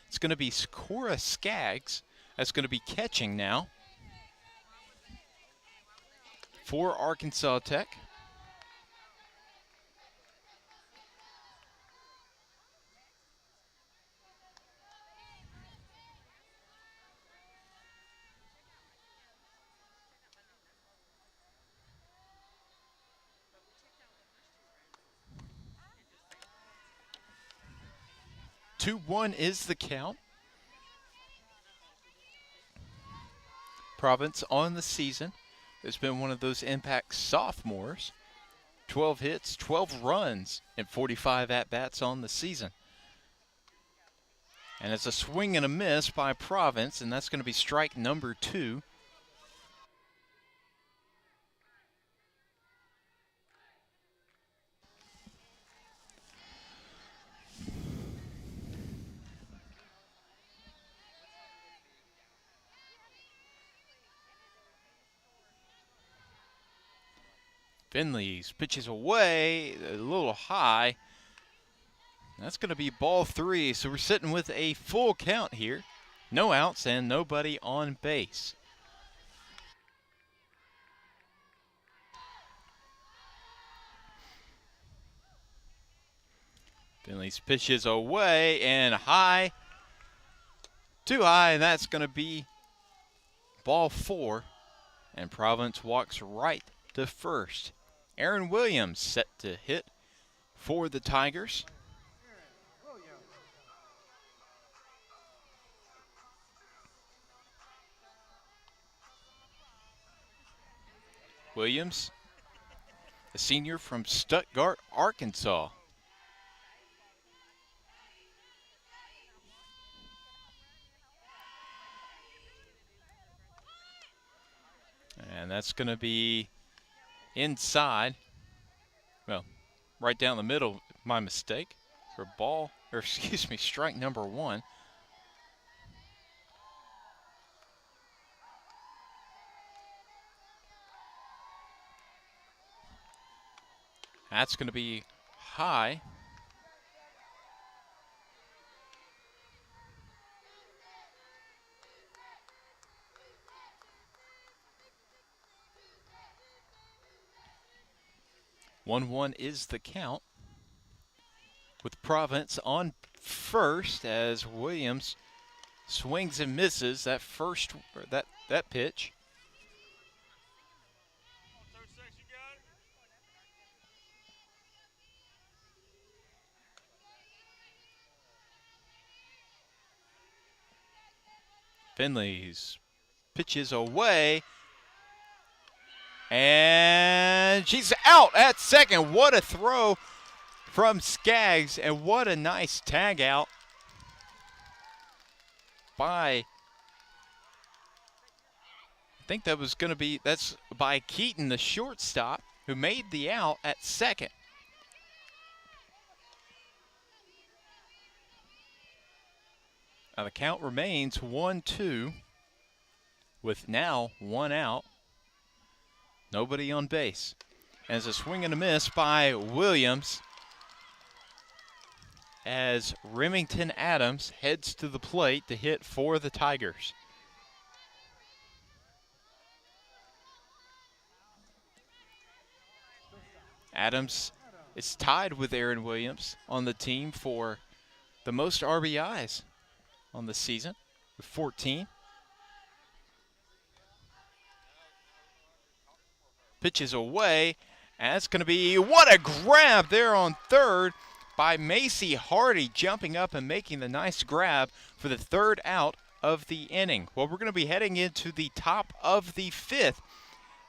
It's going to be Cora Skaggs that's going to be catching now for Arkansas Tech. (2-1) is the count. Province on the season has been one of those impact sophomores. 12 hits, 12 runs, and 45 at-bats on the season. And it's a swing and a miss by Province, and that's going to be strike number 2. Finley's pitches away, a little high. That's going to be ball 3, so we're sitting with a full count here. No outs and nobody on base. Finley's pitch is away and high. Too high, and that's going to be ball 4. And Providence walks right to first. Aaron Williams set to hit for the Tigers. Williams, a senior from Stuttgart, Arkansas. And that's going to be inside. Well, right down the middle, my mistake. For ball, or excuse me, strike number 1. That's going to be high. One is the count, with Providence on first as Williams swings and misses that that pitch. Finley's pitches away, and she's out at second. What a throw from Skaggs, and what a nice tag out by, I think that was going to be, that's by Keaton, the shortstop, who made the out at second. Now the count remains 1-2 with now 1 out. Nobody on base. As a swing and a miss by Williams as Remington Adams heads to the plate to hit for the Tigers. Adams is tied with Aaron Williams on the team for the most RBIs on the season with 14. Pitches away, and it's going to be, what a grab there on third by Macy Hardy, jumping up and making the nice grab for the 3rd out of the inning. Well, we're going to be heading into the top of the 5th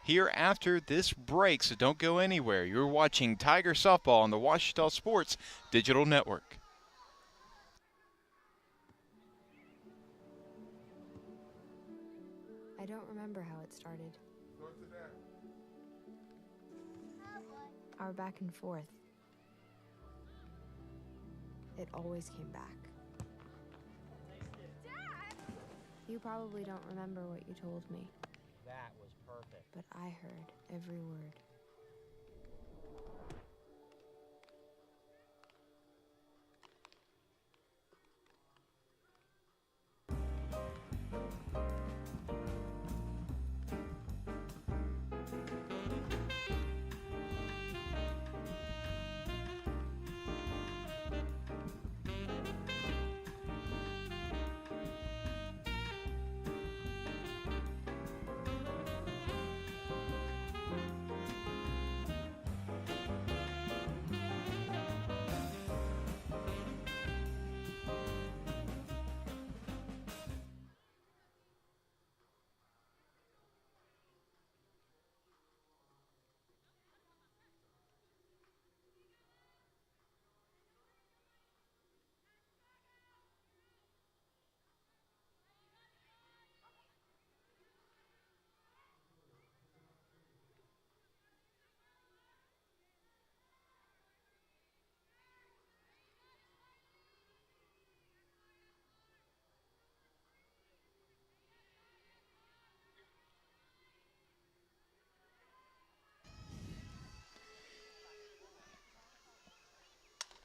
here after this break, so don't go anywhere. You're watching Tiger Softball on the Ouachita Sports Digital Network. I don't remember how it started. Our back and forth. It always came back. Dad! You probably don't remember what you told me. That was perfect. But I heard every word.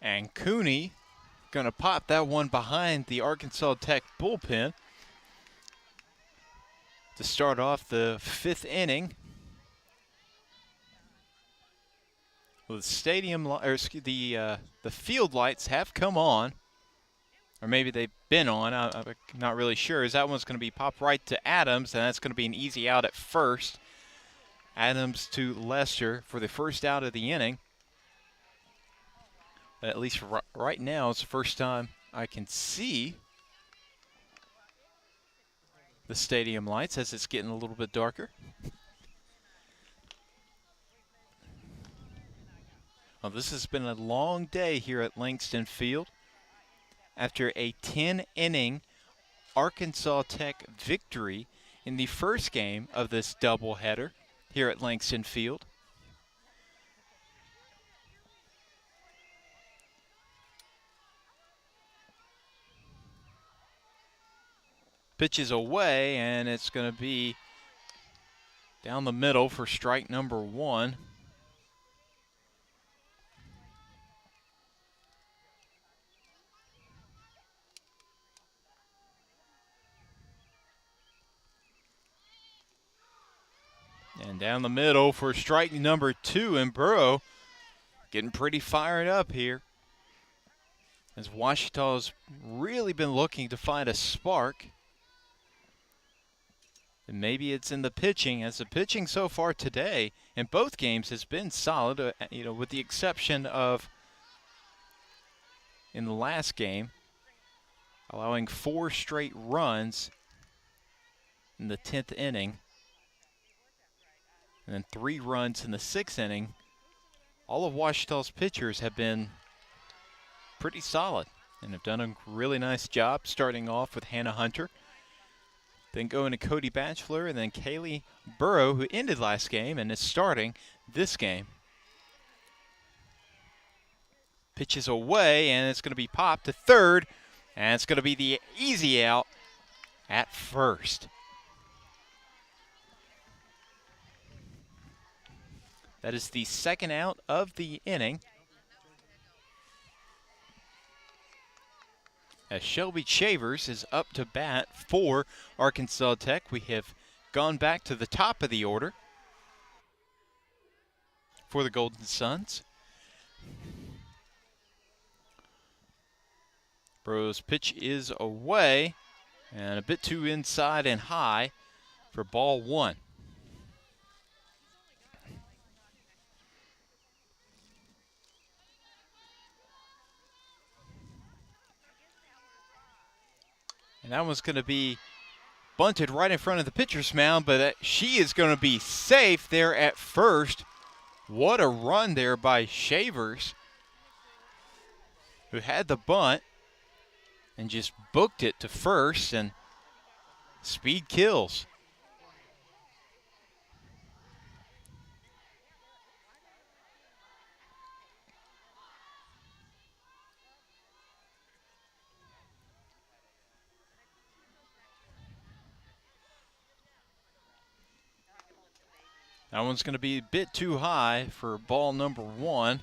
And Cooney gonna pop that one behind the Arkansas Tech bullpen to start off the 5th inning. Well, the stadium, the field lights have come on, or maybe they've been on. I'm not really sure. As that one's going to be popped right to Adams, and that's going to be an easy out at first. Adams to Lester for the first out of the inning. At least right now, it's the first time I can see the stadium lights as it's getting a little bit darker. Well, this has been a long day here at Langston Field. After a 10-inning Arkansas Tech victory in the first game of this doubleheader here at Langston Field. Pitch is away, and it's going to be down the middle for strike number 1. And down the middle for strike number 2, and Burrow getting pretty fired up here, as Ouachita's really been looking to find a spark. And maybe it's in the pitching, as the pitching so far today in both games has been solid, with the exception of in the last game, allowing 4 straight runs in the 10th inning. And then 3 runs in the 6th inning. All of Ouachita's pitchers have been pretty solid and have done a really nice job, starting off with Hannah Hunter, then going to Cody Batchelor, and then Kaylee Burrow, who ended last game and is starting this game. Pitches away, and it's going to be popped to third, and it's going to be the easy out at first. That is the second out of the inning, as Shelby Chavers is up to bat for Arkansas Tech. We have gone back to the top of the order for the Golden Suns. Burrow's pitch is away, and a bit too inside and high for ball 1. And that one's going to be bunted right in front of the pitcher's mound, but she is going to be safe there at first. What a run there by Shavers, who had the bunt and just booked it to first, and speed kills. That one's going to be a bit too high for ball number 1.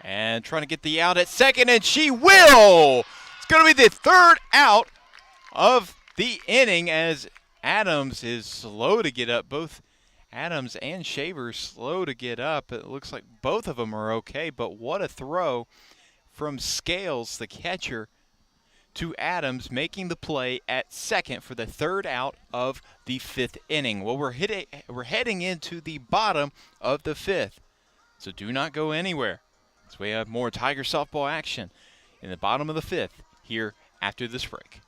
And trying to get the out at second, and she will! It's going to be the third out of the inning, as Adams is slow to get up. Both Adams and Shavers slow to get up. It looks like both of them are okay, but what a throw from Scales, the catcher, to Adams, making the play at second for the third out of the 5th inning. Well, we're heading into the bottom of the 5th, so do not go anywhere, as we have more Tiger softball action in the bottom of the 5th here after this break.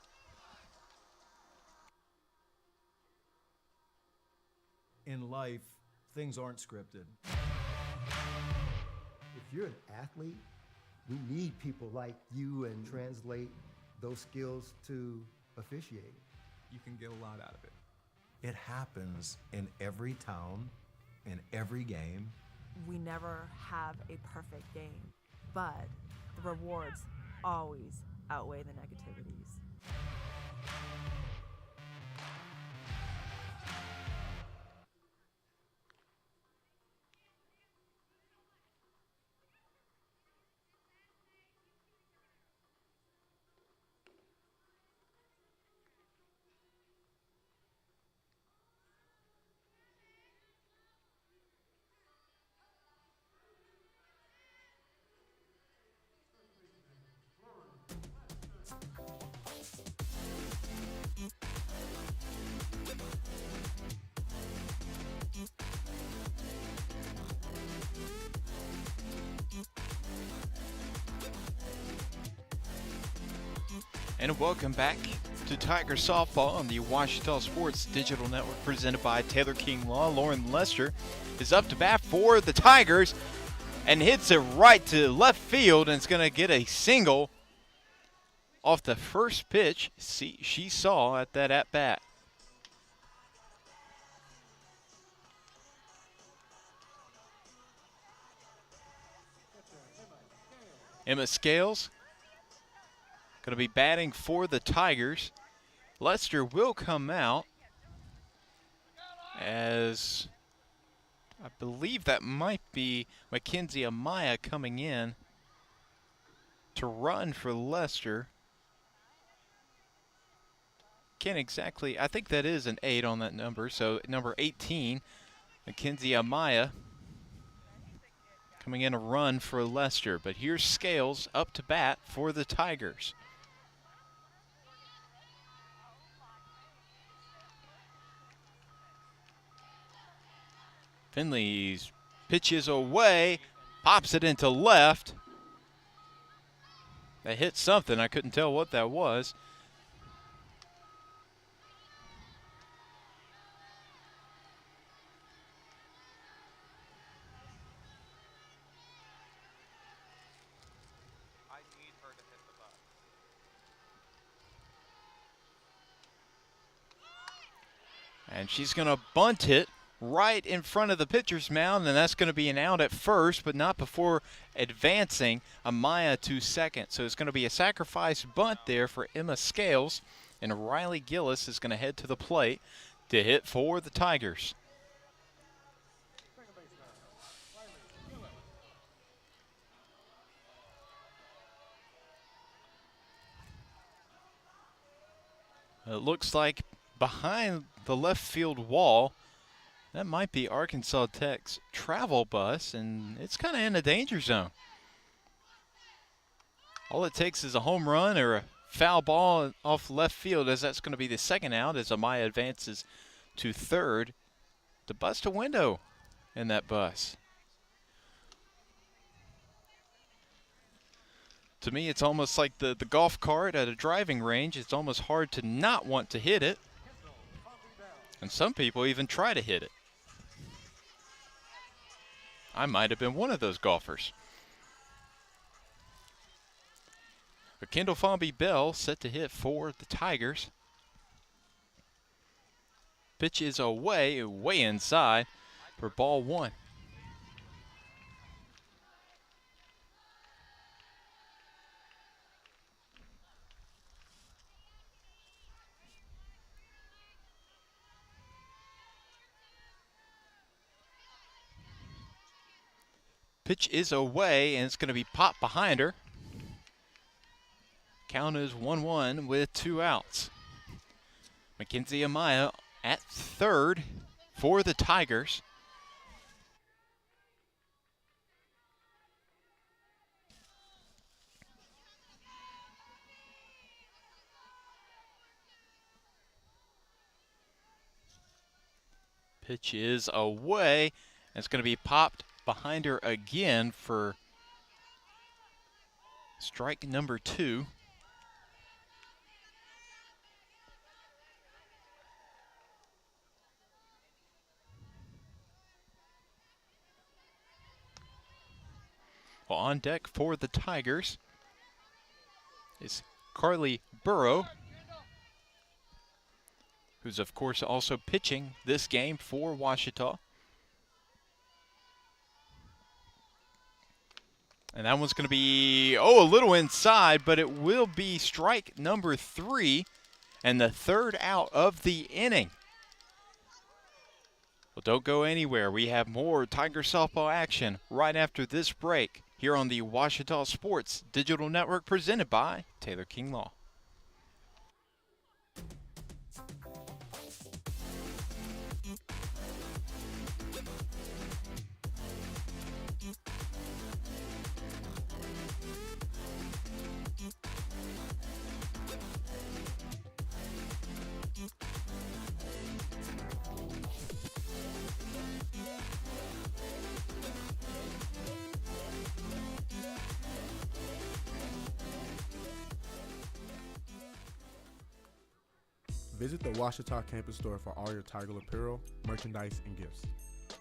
In life, things aren't scripted. If you're an athlete, we need people like you and translate those skills to officiating. You can get a lot out of it. It happens in every town, in every game. We never have a perfect game, but the rewards always outweigh the negativities. And welcome back to Tiger Softball on the Washita Sports Digital Network presented by Taylor King Law. Lauren Lester is up to bat for the Tigers and hits it right to left field, and it's going to get a single off the first pitch she saw at that at-bat. Emma Scales going to be batting for the Tigers. Lester will come out, as I believe that might be Mackenzie Amaya coming in to run for Lester. Can't exactly, I think that is an 8 on that number, so number 18, Mackenzie Amaya coming in to run for Lester. But here's Scales up to bat for the Tigers. Finley's pitches away, pops it into left. They hit something, I couldn't tell what that was. And she's going to bunt it right in front of the pitcher's mound, and that's going to be an out at first, but not before advancing Amaya to second. So it's going to be a sacrifice bunt there for Emma Scales, and Riley Gillis is going to head to the plate to hit for the Tigers. It looks like behind the left field wall, that might be Arkansas Tech's travel bus, and it's kind of in a danger zone. All it takes is a home run or a foul ball off left field, as that's going to be the second out as Amaya advances to third to bust a window in that bus. To me, it's almost like the golf cart at a driving range. It's almost hard to not want to hit it. And some people even try to hit it. I might have been one of those golfers. A Kendall Fomby Bell set to hit for the Tigers. Pitch is away, way inside for ball one. Pitch is away, and it's going to be popped behind her. Count is 1-1 with 2 outs. Mackenzie Amaya at third for the Tigers. Pitch is away, and it's going to be popped behind her again for strike number 2. Well, on deck for the Tigers is Carly Burrow, who's of course also pitching this game for Washita. And that one's going to be, a little inside, but it will be strike number 3 and the third out of the inning. Well, don't go anywhere. We have more Tiger softball action right after this break here on the Washita Sports Digital Network presented by Taylor King Law. Visit the Washita campus store for all your Tiger apparel, merchandise, and gifts.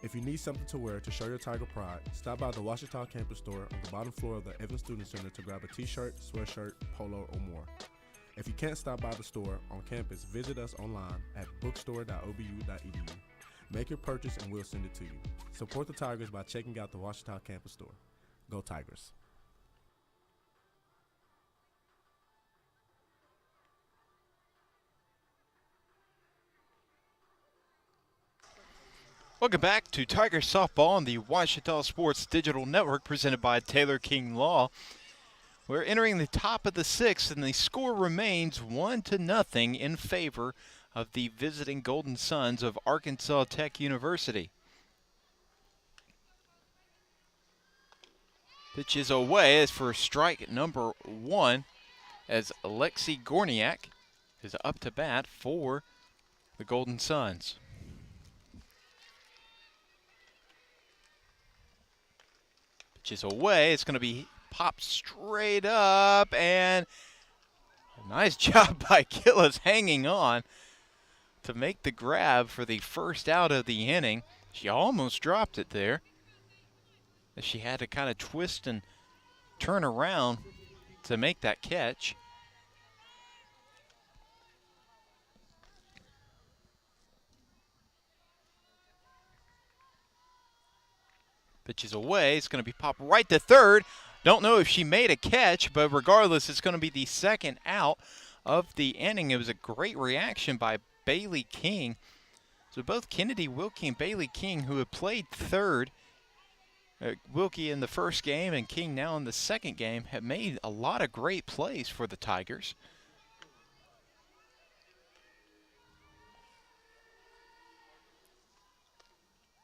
If you need something to wear to show your Tiger pride, stop by the Washita campus store on the bottom floor of the Evans Student Center to grab a t-shirt, sweatshirt, polo, or more. If you can't stop by the store on campus, visit us online at bookstore.obu.edu. Make your purchase and we'll send it to you. Support the Tigers by checking out the Washita campus store. Go Tigers. Welcome back to Tiger Softball on the Washita Sports Digital Network presented by Taylor King Law. We're entering the top of the sixth, and the score remains 1-0 in favor of the visiting Golden Suns of Arkansas Tech University. Pitch is away as for strike number 1 as Alexi Gorniak is up to bat for the Golden Suns. Pitch is away. It's going to be popped straight up, and a nice job by Gillis hanging on to make the grab for the first out of the inning. She almost dropped it there, as she had to kind of twist and turn around to make that catch. Pitch is away. It's going to be popped right to third. Don't know if she made a catch, but regardless, it's going to be the second out of the inning. It was a great reaction by Bailey King. So both Kennedy Wilkie and Bailey King, who had played third, Wilkie in the first game and King now in the second game, have made a lot of great plays for the Tigers.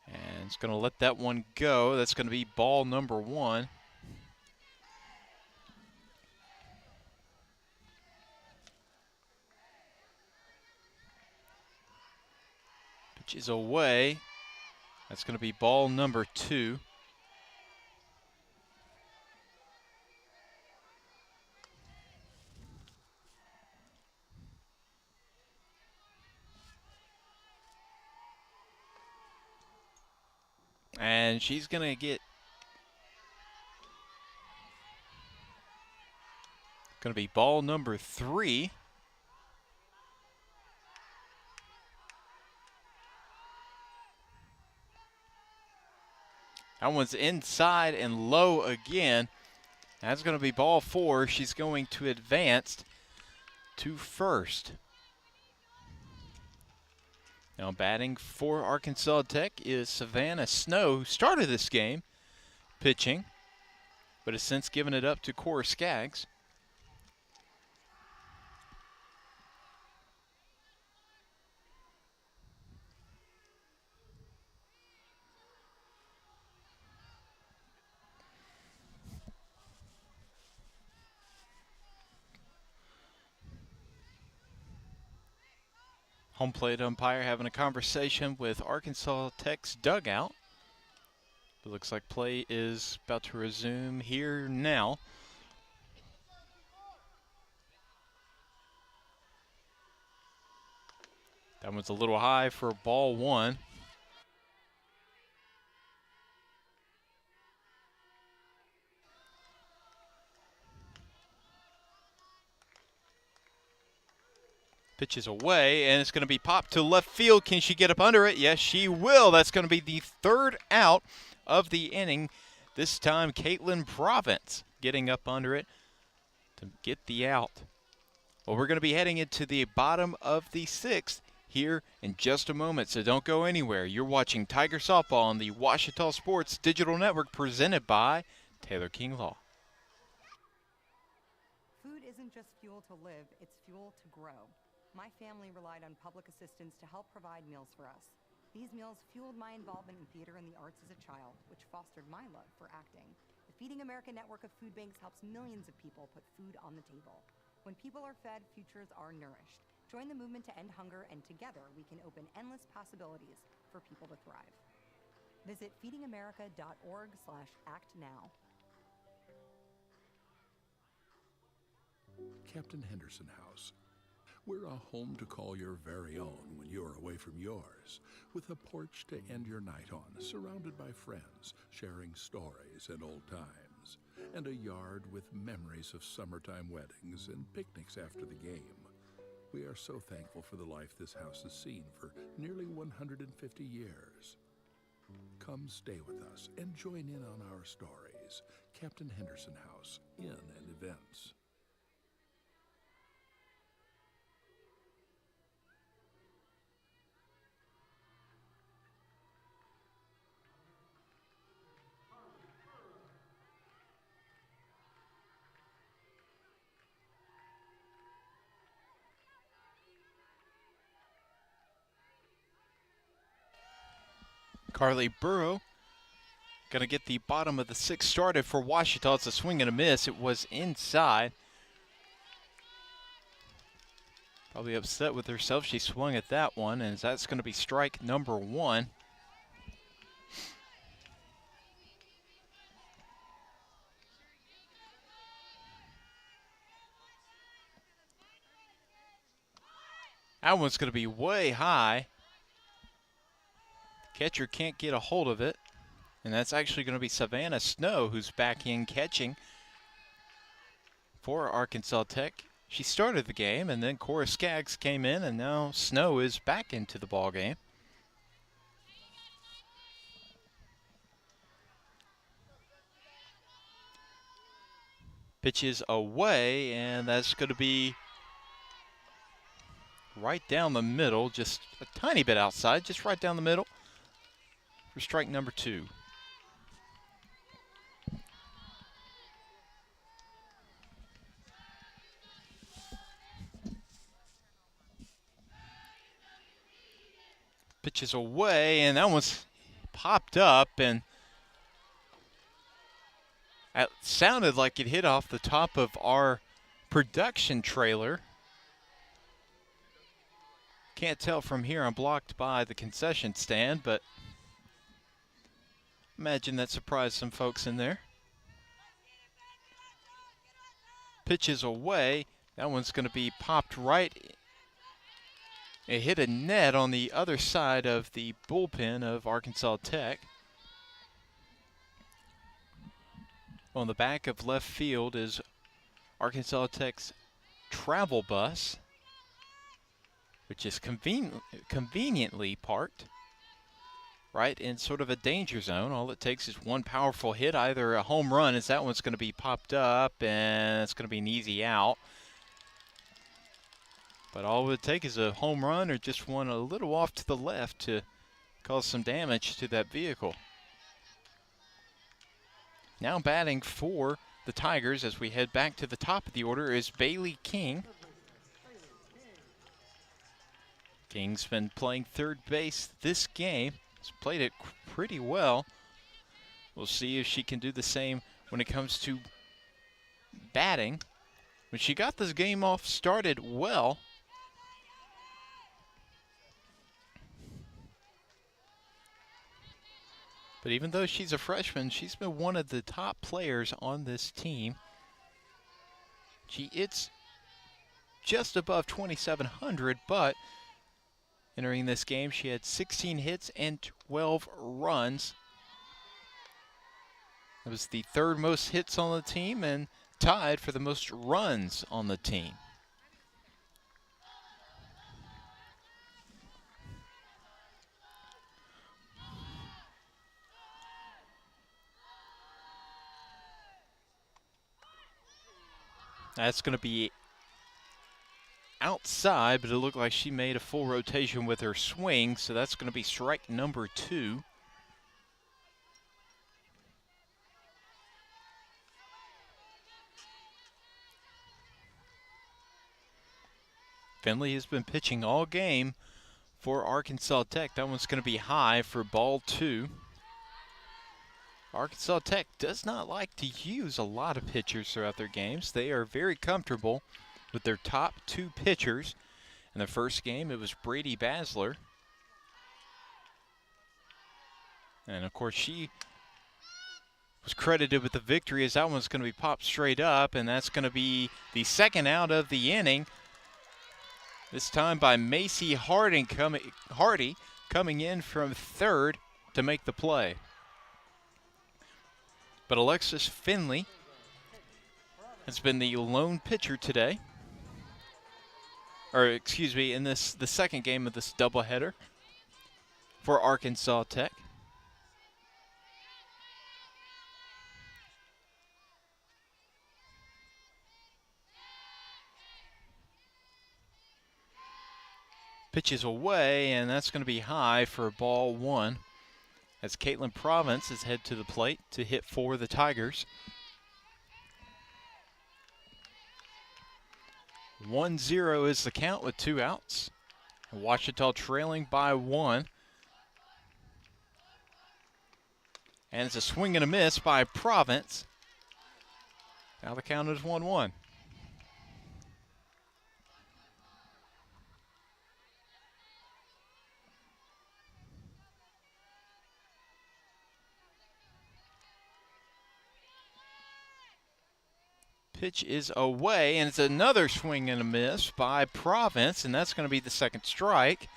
And it's going to let that one go. That's going to be ball number 1. Pitch is away. That's going to be ball number 2. And she's going to get, going to be ball number 3. That one's inside and low again. That's going to be ball 4. She's going to advance to first. Now batting for Arkansas Tech is Savannah Snow, who started this game pitching, but has since given it up to Cora Skaggs. Home plate umpire having a conversation with Arkansas Tech's dugout. It looks like play is about to resume here now. That one's a little high for ball 1. Pitch is away, and it's going to be popped to left field. Can she get up under it? Yes, she will. That's going to be the third out of the inning. This time, Caitlin Province getting up under it to get the out. Well, we're going to be heading into the bottom of the 6th here in just a moment, so don't go anywhere. You're watching Tiger Softball on the Washita Sports Digital Network presented by Taylor King Law. Food isn't just fuel to live, it's fuel to grow. My family relied on public assistance to help provide meals for us. These meals fueled my involvement in theater and the arts as a child, which fostered my love for acting. The Feeding America network of food banks helps millions of people put food on the table. When people are fed, futures are nourished. Join the movement to end hunger, and together we can open endless possibilities for people to thrive. Visit feedingamerica.org/actnow. Captain Henderson House, We're a home to call your very own when you're away from yours, with a porch to end your night on, surrounded by friends, sharing stories and old times, and a yard with memories of summertime weddings and picnics after the game. We are so thankful for the life this house has seen for nearly 150 years. Come stay with us and join in on our stories. Captain Henderson House, Inn and Events. Carly Burrow going to get the bottom of the sixth started for Washita. It's a swing and a miss. It was inside. Probably upset with herself. She swung at that one, and that's going to be strike number one. That one's going to be way high. Catcher can't get a hold of it. And that's actually going to be Savannah Snow who's back in catching for Arkansas Tech. She started the game, and then Cora Skaggs came in, and now Snow is back into the ball game. Pitches away, and that's going to be right down the middle, just a tiny bit outside, just right down the middle for strike number two. Pitches away, and that one's popped up, and it sounded like it hit off the top of our production trailer. Can't tell from here. I'm blocked by the concession stand, but imagine that surprised some folks in there. Pitches away. That one's going to be popped right. It hit a net on the other side of the bullpen of Arkansas Tech. On the back of left field is Arkansas Tech's travel bus, which is conveniently parked right in sort of a danger zone. All it takes is one powerful hit, either a home run, as that one's going to be popped up, and it's going to be an easy out. But all it would take is a home run or just one a little off to the left to cause some damage to that vehicle. Now batting for the Tigers as we head back to the top of the order is Bailey King. King's been playing third base this game. She's played it pretty well. We'll see if she can do the same when it comes to batting. When she got this game off started well, but even though she's a freshman, she's been one of the top players on this team. It's just above 2,700, but entering this game, she had 16 hits and 12 runs. It was the third most hits on the team and tied for the most runs on the team. That's going to be outside, but it looked like she made a full rotation with her swing, so that's going to be strike number two. Finley has been pitching all game for Arkansas Tech. That one's going to be high for ball two. Arkansas Tech does not like to use a lot of pitchers throughout their games. They are very comfortable with their top two pitchers. In the first game, it was Brady Basler. And, of course, she was credited with the victory, as that one's going to be popped straight up, and that's going to be the second out of the inning. This time by Macy Hardy coming in from third to make the play. But Alexis Finley has been the lone pitcher today. Or excuse me, in the second game of this doubleheader for Arkansas Tech. Pitches away, and that's going to be high for ball one, as Caitlin Province is head to the plate to hit for the Tigers. 1-0 is the count with 2 outs. Ouachita trailing by 1. And it's a swing and a miss by Province. Now the count is 1-1. Pitch is away, and it's another swing and a miss by Province, and that's going to be the second strike.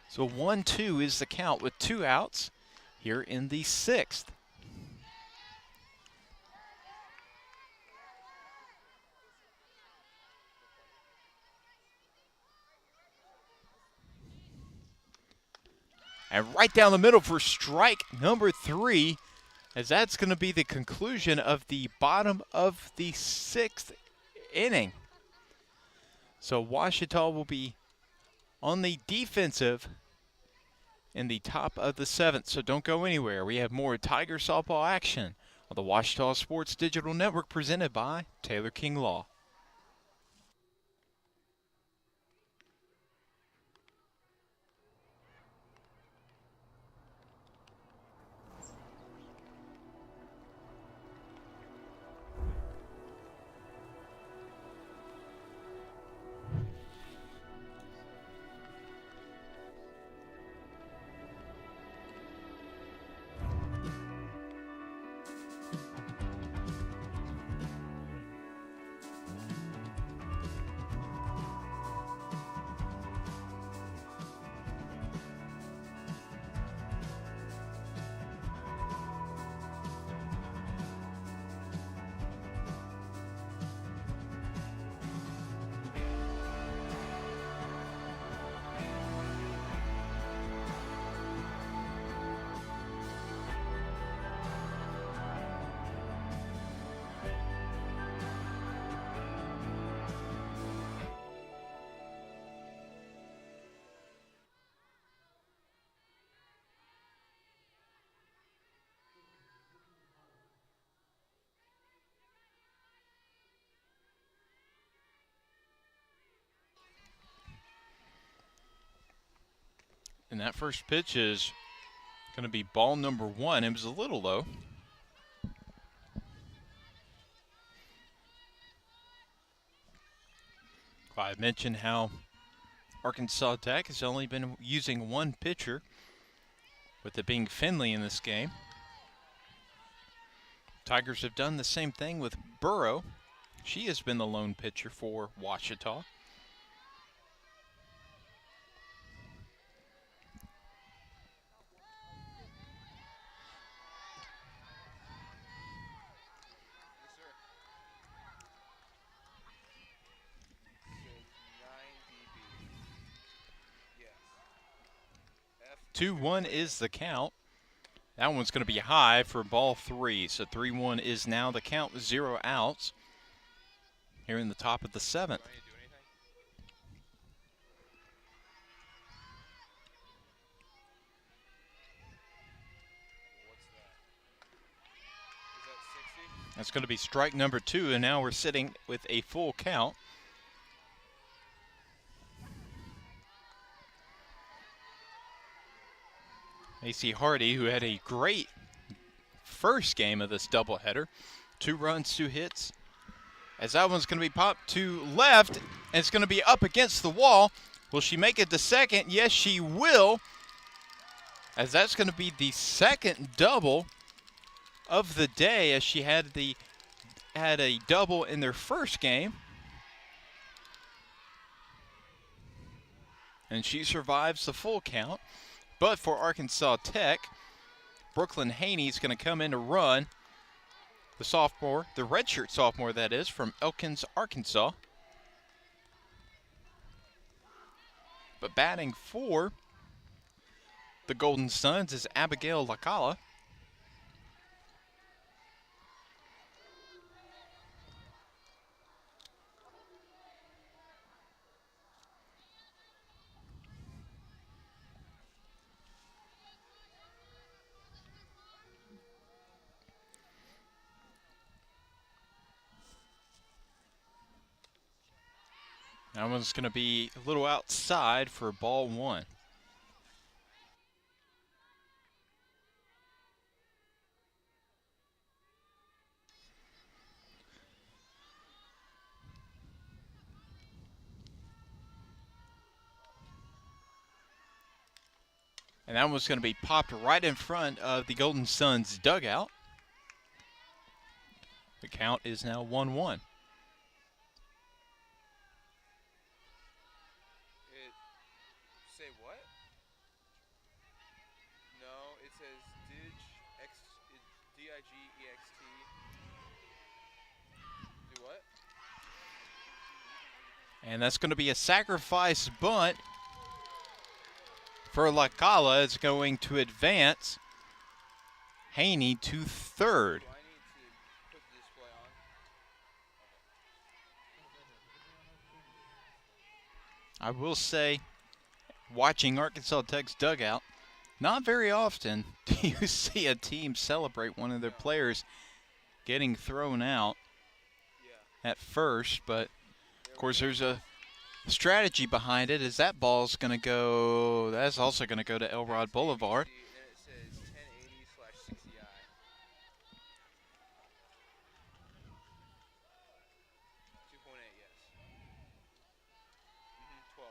So 1-2 is the count with 2 outs here in the 6th. And right down the middle for strike number 3, as that's going to be the conclusion of the bottom of the 6th inning. So Ouachita will be on the defensive in the top of the 7th. So don't go anywhere. We have more Tiger softball action on the Ouachita Sports Digital Network presented by Taylor King Law. And that first pitch is going to be ball number 1. It was a little low. I mentioned how Arkansas Tech has only been using one pitcher, with it being Finley in this game. Tigers have done the same thing with Burrow. She has been the lone pitcher for Ouachita. Yes. 2-1 is the count. That one's going to be high for ball 3. So 3-1 is now the count with 0 outs here in the top of the 7th. That's going to be strike number 2, and now we're sitting with a full count. Macy Hardy, who had a great first game of this doubleheader. 2 runs, 2 hits. As that one's going to be popped to left, and it's going to be up against the wall. Will she make it to second? Yes, she will. As that's going to be the second double of the day, as she had a double in their first game. and she survives the full count. But for Arkansas Tech, Brooklyn Haney's going to come in to run. The sophomore, the redshirt sophomore that is, from Elkins, Arkansas. But batting for the Golden Suns is Abigail Lacala. That one's going to be a little outside for ball one. And that one's going to be popped right in front of the Golden Suns dugout. The count is now 1-1. Say what? No, it says D-I-G-E-X-T. Do what? And that's going to be a sacrifice bunt for Lacala. It's going to advance Haney to third. I will say, watching Arkansas Tech's dugout, not very often do you see a team celebrate one of their players getting thrown out at first, but of course there's a strategy behind it, as that ball's going to go, that's also going to go to Elrod Boulevard. And it says 1080/60i. 2.8, yes. 12.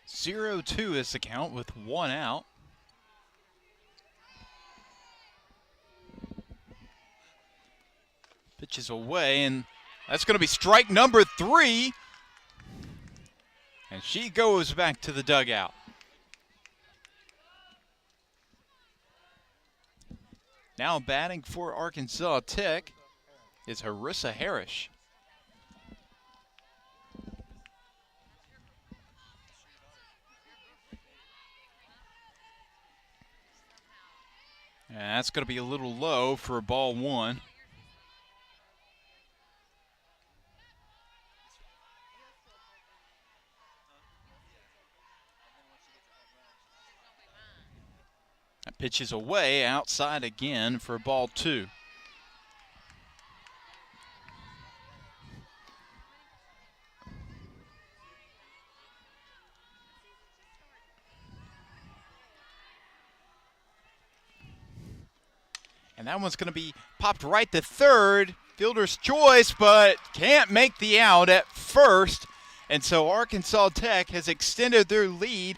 Zero 2 is the count with one out. Pitches away, and that's going to be strike number 3. And she goes back to the dugout. Now batting for Arkansas Tech is Harissa Harris. And that's going to be a little low for ball one. That pitch is away, outside again for ball two. And that one's going to be popped right to third. Fielder's choice, but can't make the out at first. And so Arkansas Tech has extended their lead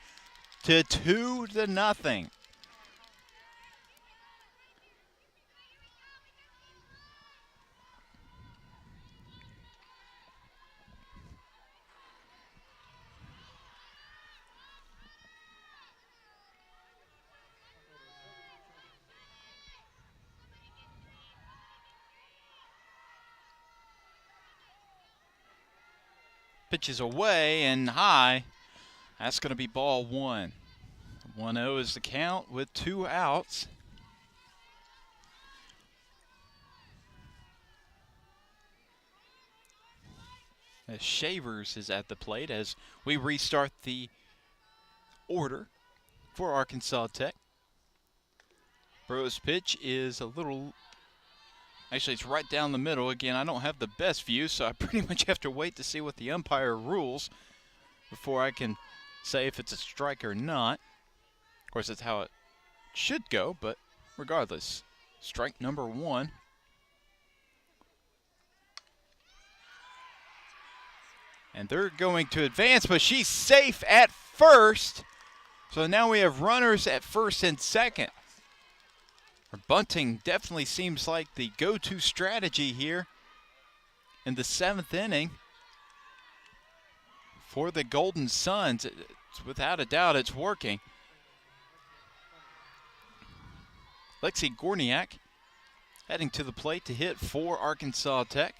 to 2-0. Pitches away and high. That's going to be ball one. 1-0 is the count with 2 outs. As Shavers is at the plate as we restart the order for Arkansas Tech. Burrow's pitch is a little, actually it's right down the middle. Again, I don't have the best view, so I pretty much have to wait to see what the umpire rules before I can say if it's a strike or not. Of course, that's how it should go, but regardless, strike number 1. And they're going to advance, but she's safe at first. So now we have runners at first and second. Bunting definitely seems like the go-to strategy here in the 7th inning for the Golden Suns. Without a doubt, it's working. Lexi Gorniak heading to the plate to hit for Arkansas Tech.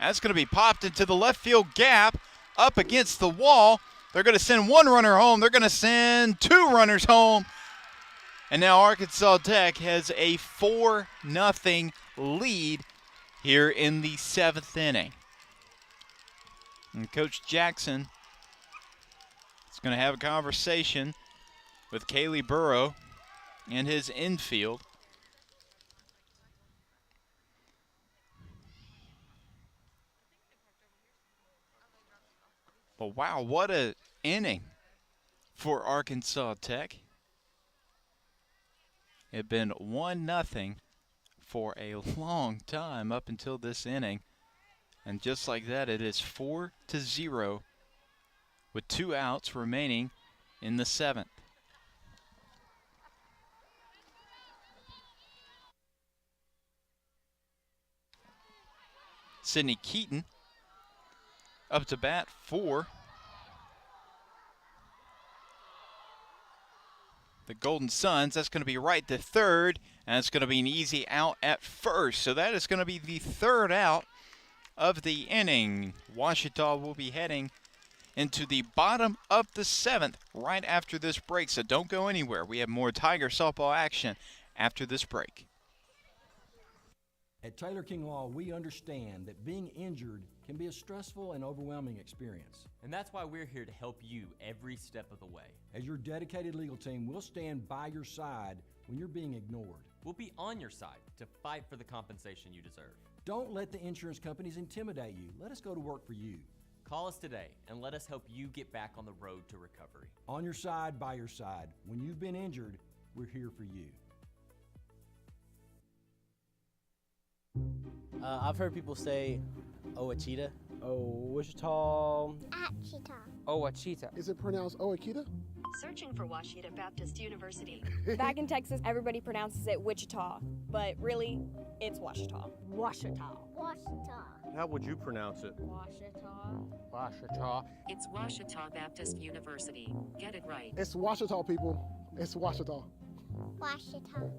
That's going to be popped into the left field gap up against the wall. They're going to send one runner home. They're going to send two runners home. And now Arkansas Tech has a 4-0 lead here in the 7th inning. And Coach Jackson is going to have a conversation with Kaylee Burrow and his infield. But wow, what an inning for Arkansas Tech. It had been 1-0 for a long time up until this inning. And just like that, it is 4-0 with 2 outs remaining in the 7th. Sydney Keaton up to bat for the Golden Suns. That's going to be right to third, and it's going to be an easy out at first. So that is going to be the 3rd out of the inning. Ouachita will be heading into the bottom of the 7th right after this break, so don't go anywhere. We have more Tiger softball action after this break. At Taylor King Law, we understand that being injured can be a stressful and overwhelming experience. And that's why we're here to help you every step of the way. As your dedicated legal team, we'll stand by your side when you're being ignored. We'll be on your side to fight for the compensation you deserve. Don't let the insurance companies intimidate you. Let us go to work for you. Call us today and let us help you get back on the road to recovery. On your side, by your side. When you've been injured, we're here for you. I've heard people say Ouachita. Wichita. Achita. Ouachita. Is it pronounced Ouachita? Searching for Ouachita Baptist University. Back in Texas, everybody pronounces it Wichita, but really, it's Ouachita. Ouachita. Ouachita. How would you pronounce it? Ouachita. Ouachita. It's Ouachita Baptist University. Get it right. It's Ouachita, people. It's Ouachita. Ouachita.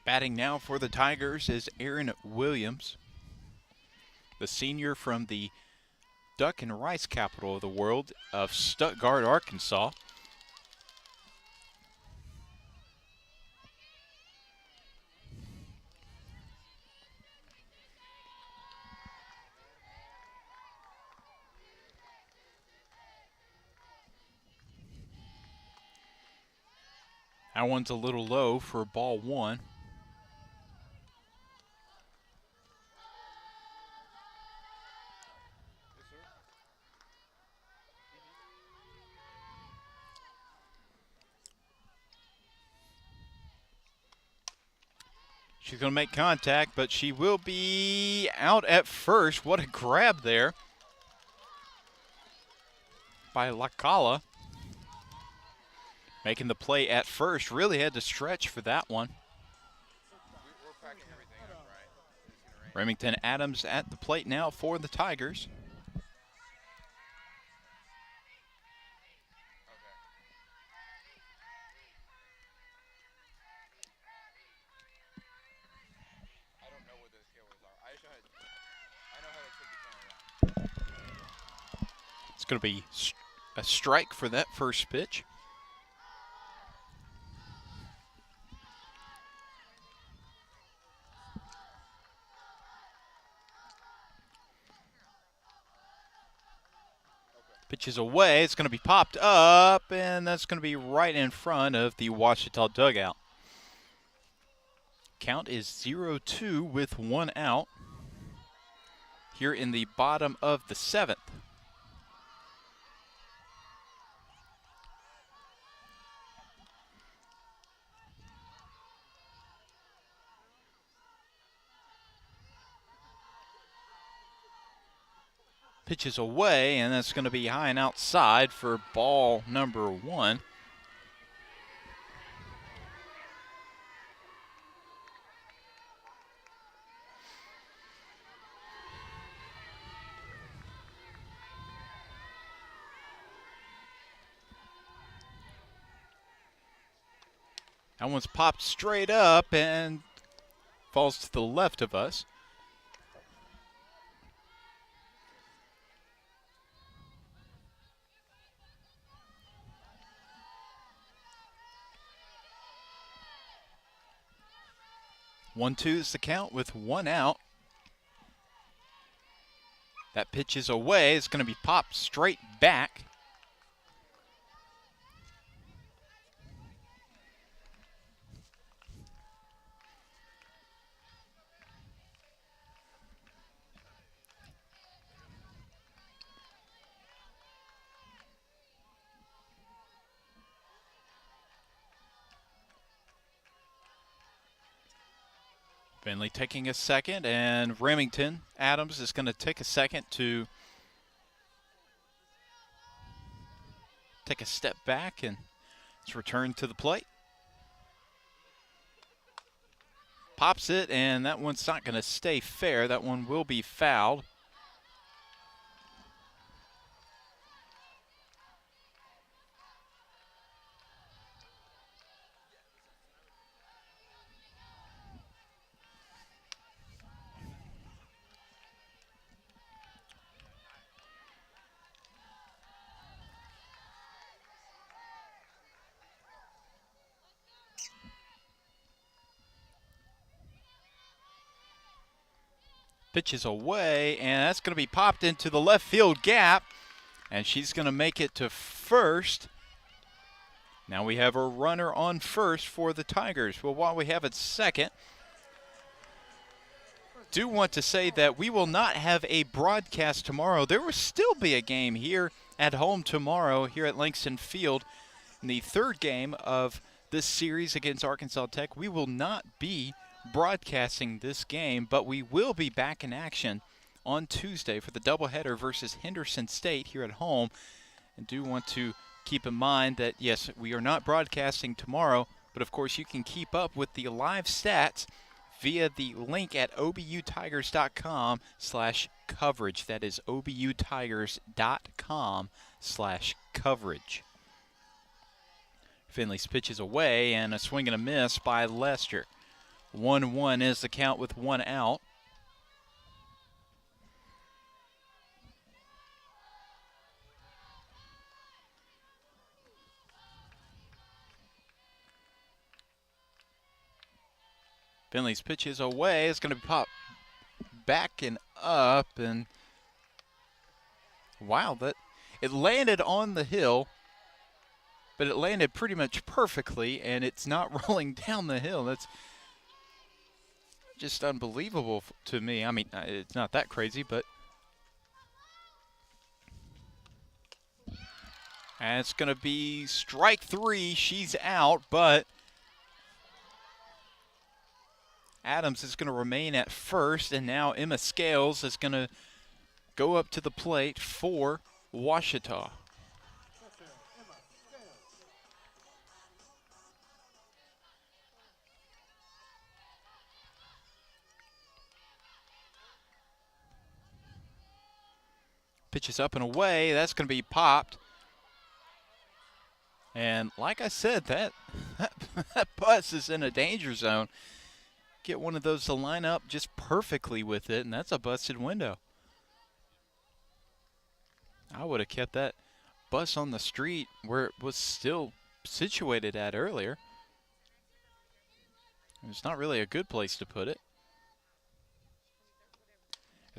Batting now for the Tigers is Aaron Williams, the senior from the duck and rice capital of the world of Stuttgart, Arkansas. That one's a little low for ball 1. She's going to make contact, but she will be out at first. What a grab there by Lacala. Making the play at first. Really had to stretch for that one. Remington Adams at the plate now for the Tigers. It's going to be a strike for that first pitch. Pitch is away. It's going to be popped up, and that's going to be right in front of the Ouachita dugout. Count is 0-2 with 1 out here in the bottom of the 7th. Pitch is away, and that's going to be high and outside for ball number 1. That one's popped straight up and falls to the left of us. One, 2 is the count with 1 out. That pitch is away. It's going to be popped straight back. Finley taking a second, and Remington Adams is going to take a second to take a step back, and it's returned to the plate. Pops it, and that one's not going to stay fair. That one will be fouled. Pitch is away, and that's going to be popped into the left field gap, and she's going to make it to first. Now we have a runner on first for the Tigers. Well, while we have it second, do want to say that we will not have a broadcast tomorrow. There will still be a game here at home tomorrow here at Langston Field in the third game of this series against Arkansas Tech. We will not be broadcasting this game, but we will be back in action on Tuesday for the doubleheader versus Henderson State here at home. And do want to keep in mind that, yes, we are not broadcasting tomorrow, but of course you can keep up with the live stats via the link at obutigers.com/coverage. That is obutigers.com/coverage. Finley's pitch is away, and a swing and a miss by Lester. 1-1 is the count with 1 out. Finley's pitch is away. It's going to be popped back and up, and wow, that it landed on the hill, but it landed pretty much perfectly, and it's not rolling down the hill. That's just unbelievable to me. I mean, it's not that crazy, but. And it's going to be strike 3. She's out, but Adams is going to remain at first, and now Emma Scales is going to go up to the plate for Ouachita. Pitch is up and away. That's going to be popped. And like I said, that bus is in a danger zone. Get one of those to line up just perfectly with it, and that's a busted window. I would have kept that bus on the street where it was still situated at earlier. It's not really a good place to put it.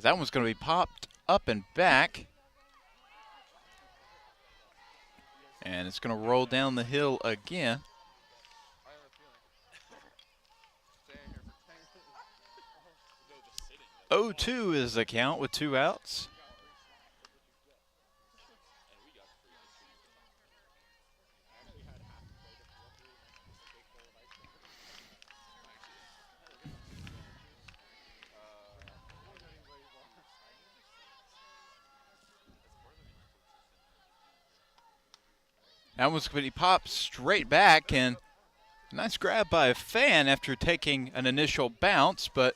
That one's going to be popped up and back. And it's going to roll down the hill again. 0-2 is the count with 2 outs. That was when he popped straight back, and nice grab by a fan after taking an initial bounce, but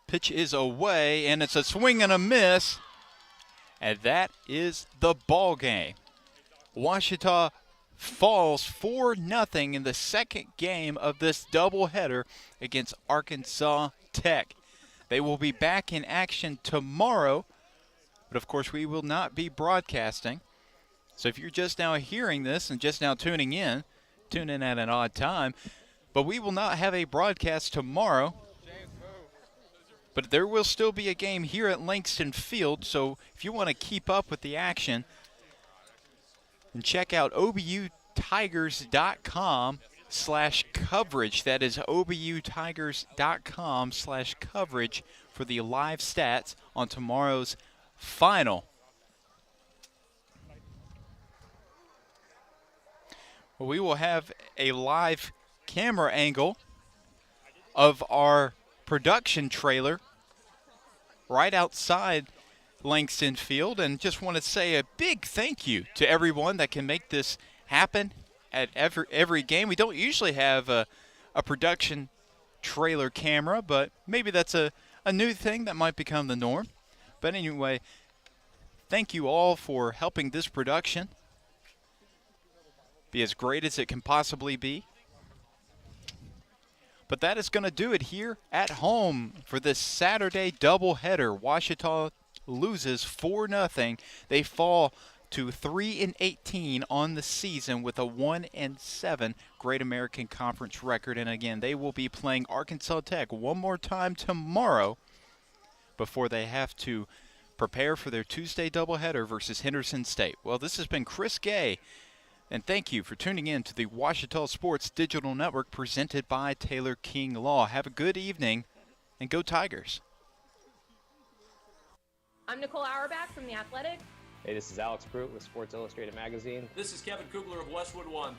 pitch is away, and it's a swing and a miss, and that is the ball game. Ouachita falls 4-0 in the second game of this doubleheader against Arkansas Tech. They will be back in action tomorrow, but of course we will not be broadcasting. So if you're just now hearing this and just now tuning in, tune in at an odd time, but we will not have a broadcast tomorrow. But there will still be a game here at Langston Field, so if you want to keep up with the action, and check out obutigers.com/coverage. That is obutigers.com/coverage for the live stats on tomorrow's final. Well, we will have a live camera angle of our production trailer right outside Langston Field, and just want to say a big thank you to everyone that can make this happen at every game. We don't usually have a production trailer camera, but maybe that's a new thing that might become the norm. But anyway, thank you all for helping this production be as great as it can possibly be. But that is going to do it here at home for this Saturday doubleheader. Ouachita loses 4-0. They fall to 3-18 on the season with a 1-7 Great American Conference record. And again, they will be playing Arkansas Tech one more time tomorrow before they have to prepare for their Tuesday doubleheader versus Henderson State. Well, this has been Chris Gay, and thank you for tuning in to the Ouachita Sports Digital Network presented by Taylor King Law. Have a good evening, and go Tigers. I'm Nicole Auerbach from The Athletic. Hey, this is Alex Pruitt with Sports Illustrated Magazine. This is Kevin Kugler of Westwood One.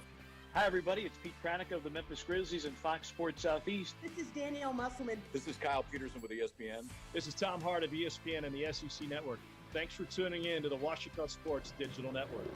Hi, everybody. It's Pete Kranick of the Memphis Grizzlies and Fox Sports Southeast. This is Danielle Musselman. This is Kyle Peterson with ESPN. This is Tom Hart of ESPN and the SEC Network. Thanks for tuning in to the Ouachita Sports Digital Network.